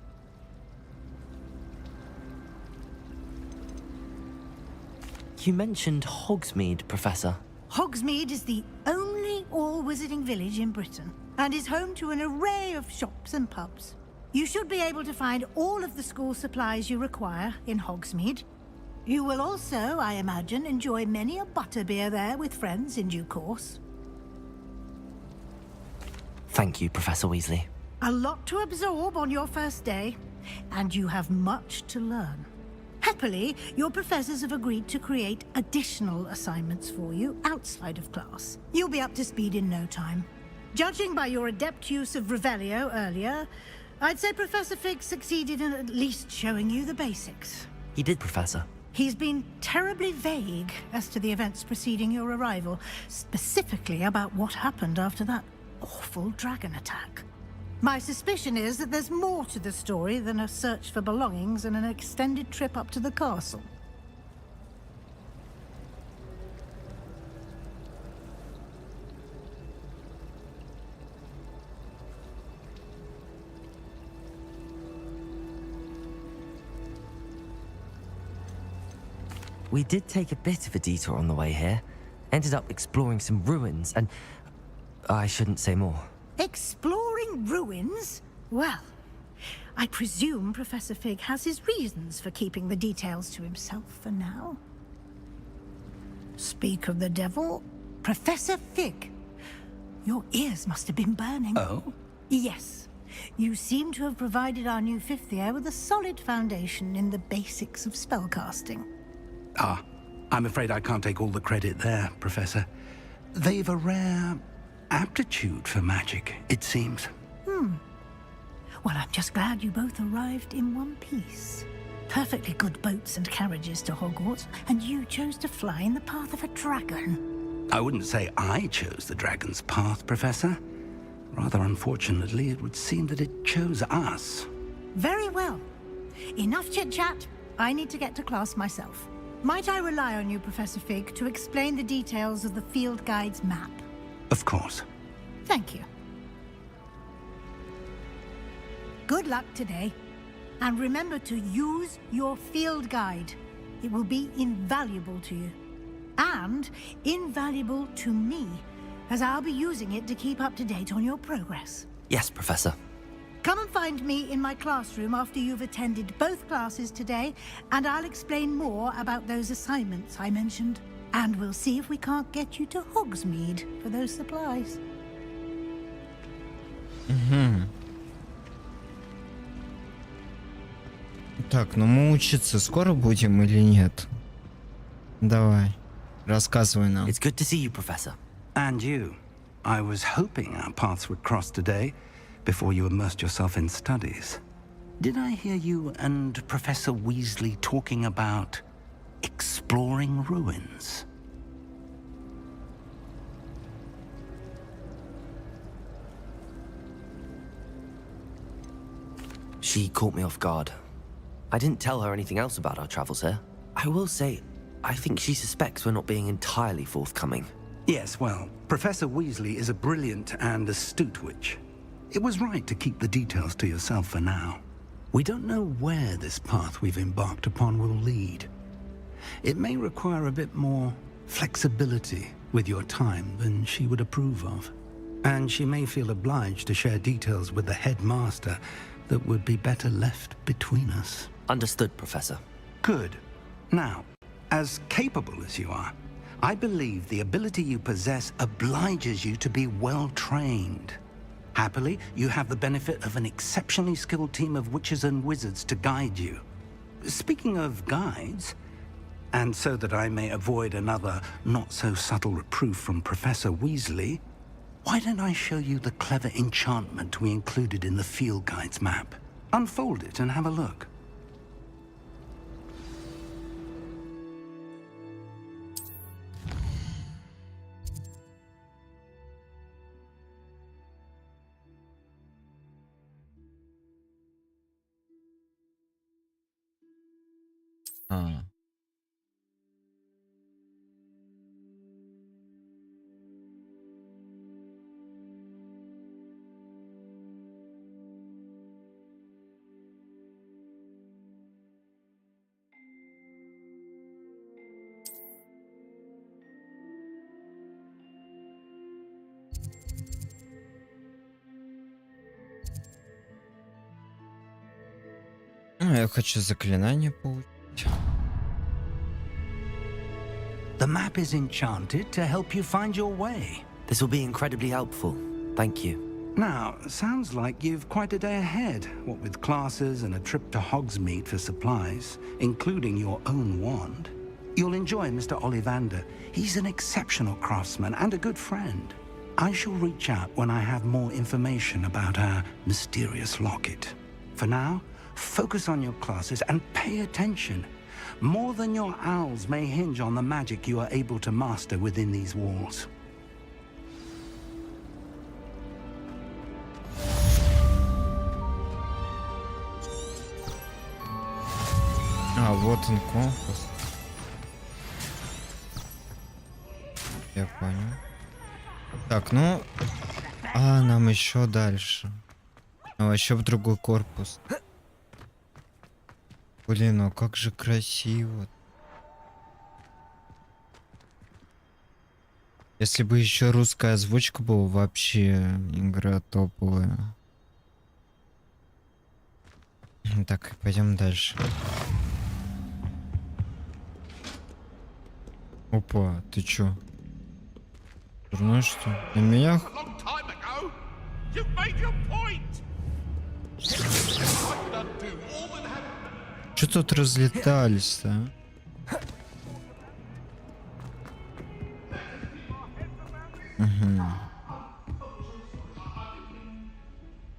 You mentioned Hogsmeade, Professor. Hogsmeade is the only all-wizarding village in Britain and is home to an array of shops and pubs. You should be able to find all of the school supplies you require in Hogsmeade. You will also, I imagine, enjoy many a butterbeer there with friends in due course. Thank you, Professor Weasley. A lot to absorb on your first day, and you have much to learn. Happily, your professors have agreed to create additional assignments for you outside of class. You'll be up to speed in no time. Judging by your adept use of Revelio earlier, I'd say Professor Fig succeeded in at least showing you the basics. He did, Professor. He's been terribly vague as to the events preceding your arrival, specifically about what happened after that awful dragon attack. My suspicion is that there's more to the story than a search for belongings and an extended trip up to the castle. We did take a bit of a detour on the way here. Ended up exploring some ruins and... I shouldn't say more. Exploring ruins? Well, I presume Professor Fig has his reasons for keeping the details to himself for now. Speak of the devil, Professor Fig. Your ears must have been burning. Oh? Yes. You seem to have provided our new fifth year with a solid foundation in the basics of spellcasting. Ah, I'm afraid I can't take all the credit there, Professor. They've a rare aptitude for magic, it seems. Well, I'm just glad you both arrived in one piece. Perfectly good boats and carriages to Hogwarts, and you chose to fly in the path of a dragon. I wouldn't say I chose the dragon's path, Professor. Rather unfortunately, it would seem that it chose us. Very well. Enough chit-chat. I need to get to class myself. Might I rely on you, Professor Fig, to explain the details of the field guide's map? Of course. Thank you. Good luck today. And remember to use your field guide. It will be invaluable to you. And invaluable to me, as I'll be using it to keep up to date on your progress. Yes, Professor. Come and find me in my classroom after you've attended both classes today, and I'll explain more about those assignments I mentioned. And we'll see if we can't get you to Hogsmeade for those supplies. Так, ну мы учиться скоро будем или нет? Давай, рассказывай нам. It's good to see you, Professor. And you. I was hoping our paths would cross today, before you immersed yourself in studies. Did I hear you and Professor Weasley talking about exploring ruins? She caught me off guard. I didn't tell her anything else about our travels here. I will say, I think she suspects we're not being entirely forthcoming. Yes, well, Professor Weasley is a brilliant and astute witch. It was right to keep the details to yourself for now. We don't know where this path we've embarked upon will lead. It may require a bit more flexibility with your time than she would approve of. And she may feel obliged to share details with the headmaster that would be better left between us. Understood, Professor. Good. Now, as capable as you are, I believe the ability you possess obliges you to be well-trained. Happily, you have the benefit of an exceptionally skilled team of witches and wizards to guide you. Speaking of guides, and so that I may avoid another not-so-subtle reproof from Professor Weasley, why don't I show you the clever enchantment we included in the field guide's map? Unfold it and have a look. Я хочу заклинание получить. The map is enchanted to help you find your way. This will be incredibly helpful. Thank you. Now, sounds like you've quite a day ahead, what with classes and a trip to Hogsmeade for supplies, including your own wand. You'll enjoy Mr. Ollivander. He's an exceptional craftsman and a good friend. I shall reach out when I have more information about our mysterious locket. For now, focus on your classes and pay attention. More than your owls may hinge on the magic you are able to master within these walls. А, вот он компас. Я понял. Так, ну... А, нам еще дальше. А, еще в другой корпус. Блин, ну как же красиво. Если бы еще русская озвучка была, вообще игра топовая. Так, пойдем дальше. Опа, ты чё? Дурной что? На меня? Чё тут разлетались-то, а?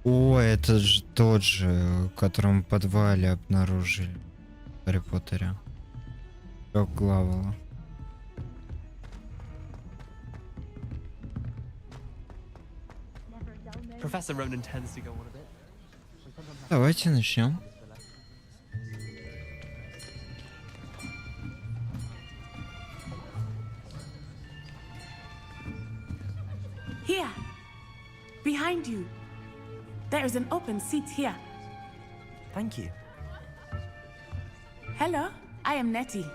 О, это же тот же, в котором в подвале обнаружили в Гарри Поттере. Как главола. Professor Ronan tends to go on a bit. Давайте начнем. Here, behind you. There is an open seat here. Thank you. Hello, I am Nettie.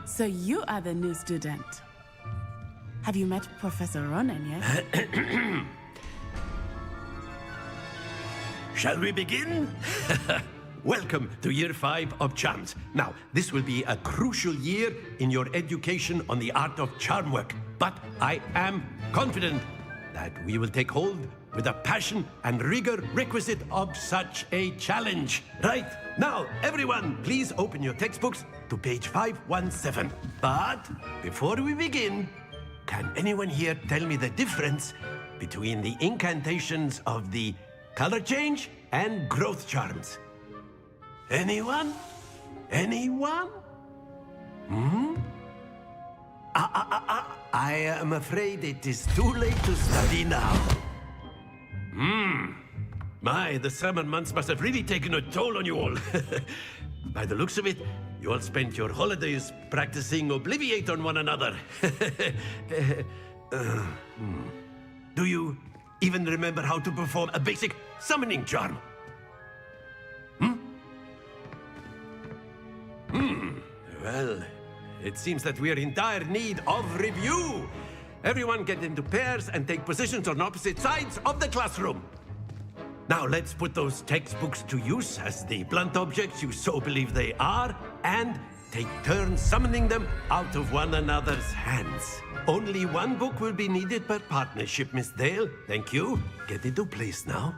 So you are the new student. Have you met Professor Ronan yet? Shall we begin? Welcome to Year 5 of Charms. Now, this will be a crucial year in your education on the art of charm work. But I am confident that we will take hold with the passion and rigor requisite of such a challenge. Right, now, everyone, please open your textbooks to page 517. But before we begin, can anyone here tell me the difference between the incantations of the color change and growth charms? Anyone? Anyone? Hmm? I am afraid it is too late to study now. My, the summer months must have really taken a toll on you all. By the looks of it, you all spent your holidays practicing Obliviate on one another. Do you even remember how to perform a basic summoning charm? Well, it seems that we are in dire need of review. Everyone get into pairs and take positions on opposite sides of the classroom. Now let's put those textbooks to use as the blunt objects you so believe they are, and take turns summoning them out of one another's hands. Only one book will be needed per partnership, Miss Dale. Thank you. Get into place now.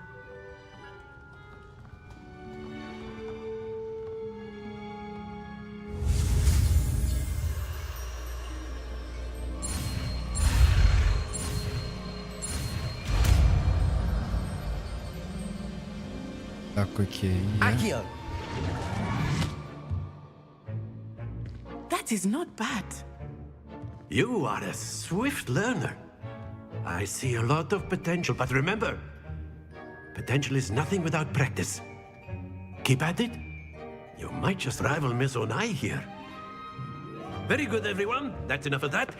Так, окей. Accio! That is not bad. You are a swift learner. I see a lot of potential, but remember, potential is nothing without practice. Keep at it. You might just rival Miss Onai here. Very good, everyone. That's enough of that.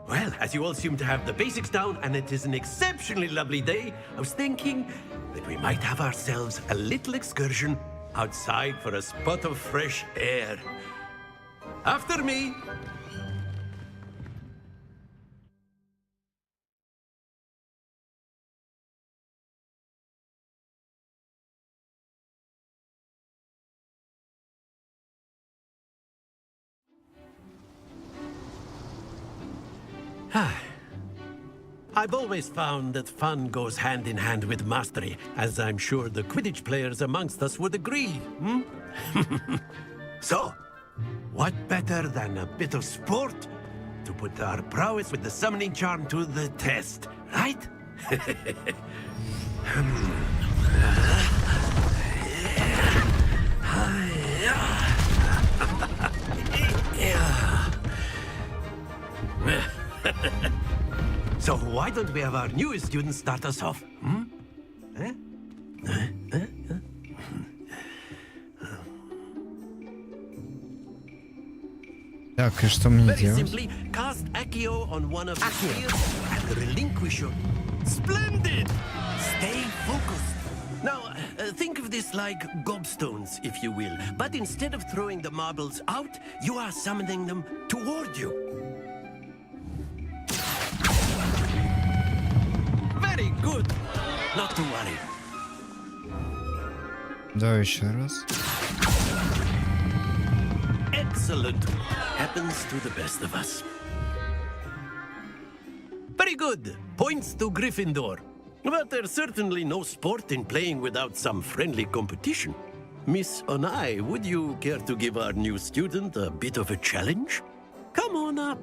Well, as you all seem to have the basics down, and it is an exceptionally lovely day, I was thinking that we might have ourselves a little excursion outside for a spot of fresh air. After me. I've always found that fun goes hand in hand with mastery, as I'm sure the Quidditch players amongst us would agree. So, what better than a bit of sport to put our prowess with the summoning charm to the test, right? So why don't we have our newest student start us off? Так, и что мне Very делать? simply, cast Accio on one of the spheres and relinquish your... Splendid! Stay focused. Now, think of this like gobstones, if you will. But instead of throwing the marbles out, you are summoning them toward you. Very good. Not to worry. Давай еще раз. Excellent. Happens to the best of us. Very good. Points to Gryffindor. But there's certainly no sport in playing without some friendly competition. Miss Onai, would you care to give our new student a bit of a challenge? Come on up.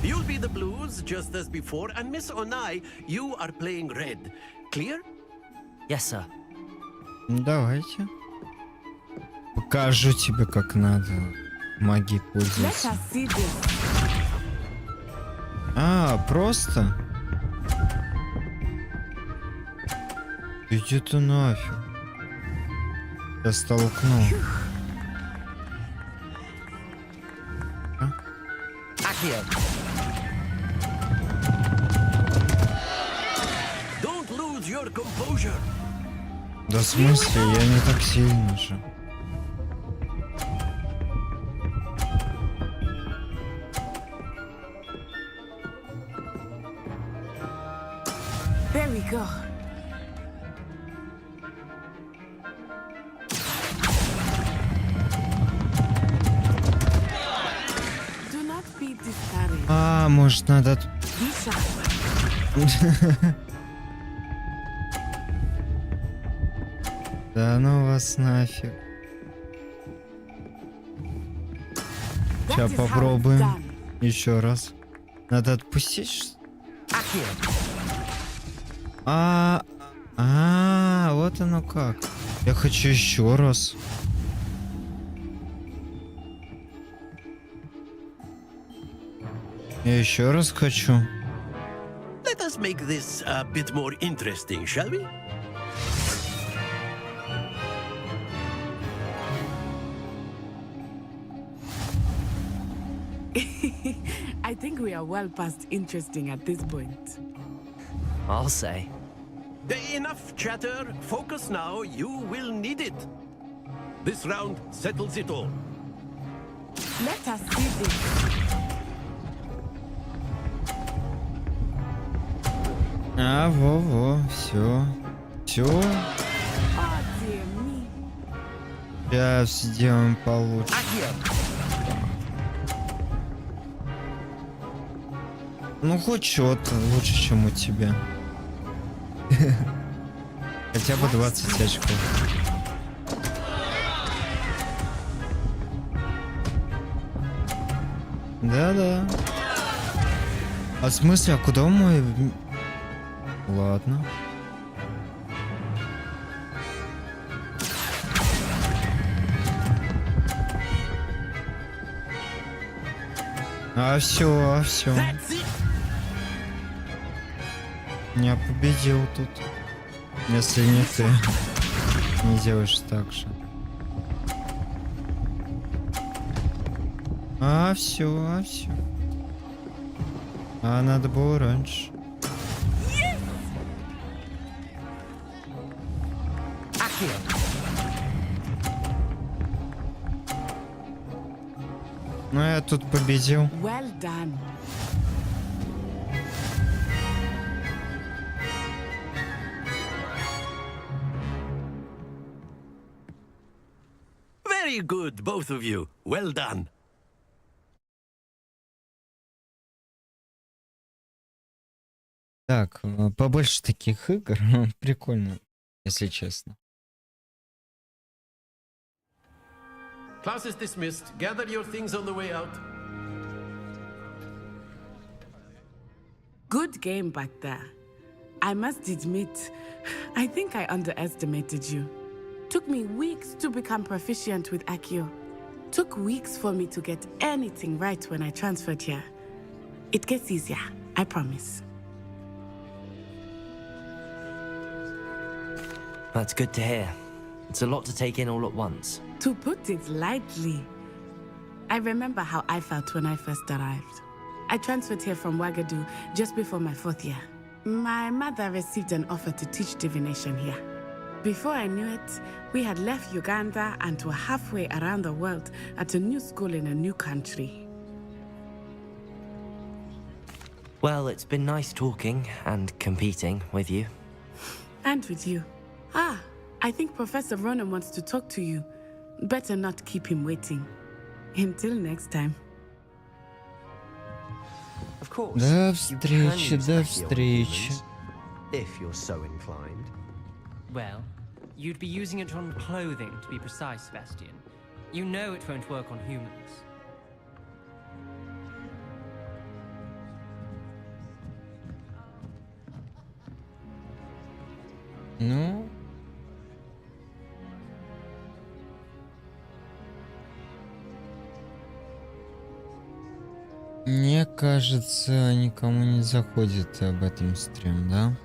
You'll be the blues, just as before, and Miss Onai, you are playing red. Clear? Yes, sir. Давайте. Покажу тебе, как надо магией Let пользоваться. us see this. А, просто? Иди ты нафиг. Я столкну. Accio! Don't lose your composure. Да в смысле, я не так сильно же. There we go. Do not be discouraged. А, может надо... Be sharp. Да ну вас нафиг. Сейчас попробуем. Еще раз. Надо отпустить. Вот оно как. Я хочу еще раз. Я еще раз хочу. Let us make this a bit more interesting, shall we? I think we are well past interesting at this point. I'll say. Enough chatter. Focus now. You will need it. This round settles it all. Let us see this. Во-во, все. Все. Oh, dear me. Сейчас сделаем получше. Ну, хоть что-то лучше, чем у тебя. Хотя бы 20 очков. Да-да. А в смысле, а куда мой... Ладно. Все. Я победил тут. Если не ты не делаешь так же. Все. Надо было раньше. Ну, я тут победил. Well done. Very good, both of you. Well done. Так, побольше таких игр. Прикольно, если честно. Class is dismissed. Gather your things on the way out. Good game back there. I must admit, I think I underestimated you. Took me weeks to become proficient with Accio. Took weeks for me to get anything right when I transferred here. It gets easier, I promise. That's good to hear. It's a lot to take in all at once. To put it lightly, I remember how I felt when I first arrived. I transferred here from Wagadu just before my 4th year. My mother received an offer to teach divination here. Before I knew it, we had left Uganda and were halfway around the world at a new school in a new country. Well, it's been nice talking and competing with you. And with you. I think Professor Ronan wants to talk to you. Better not keep him waiting. Until next time. Of course. До you can встречи, use до Accio on встречи. humans, if you're so inclined. Well, you'd be using it on clothing, to be precise, Sebastian. You know it won't work on humans. Ну... Мне кажется, никому не заходит об этом стрим, да?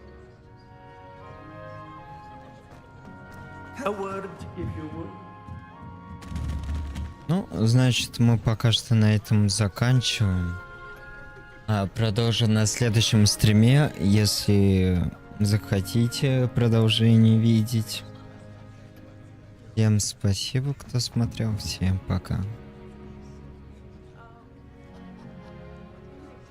A word, if you would. Ну, значит, мы пока что на этом заканчиваем. Продолжим на следующем стриме, если захотите продолжение видеть. Всем спасибо, кто смотрел. Всем пока.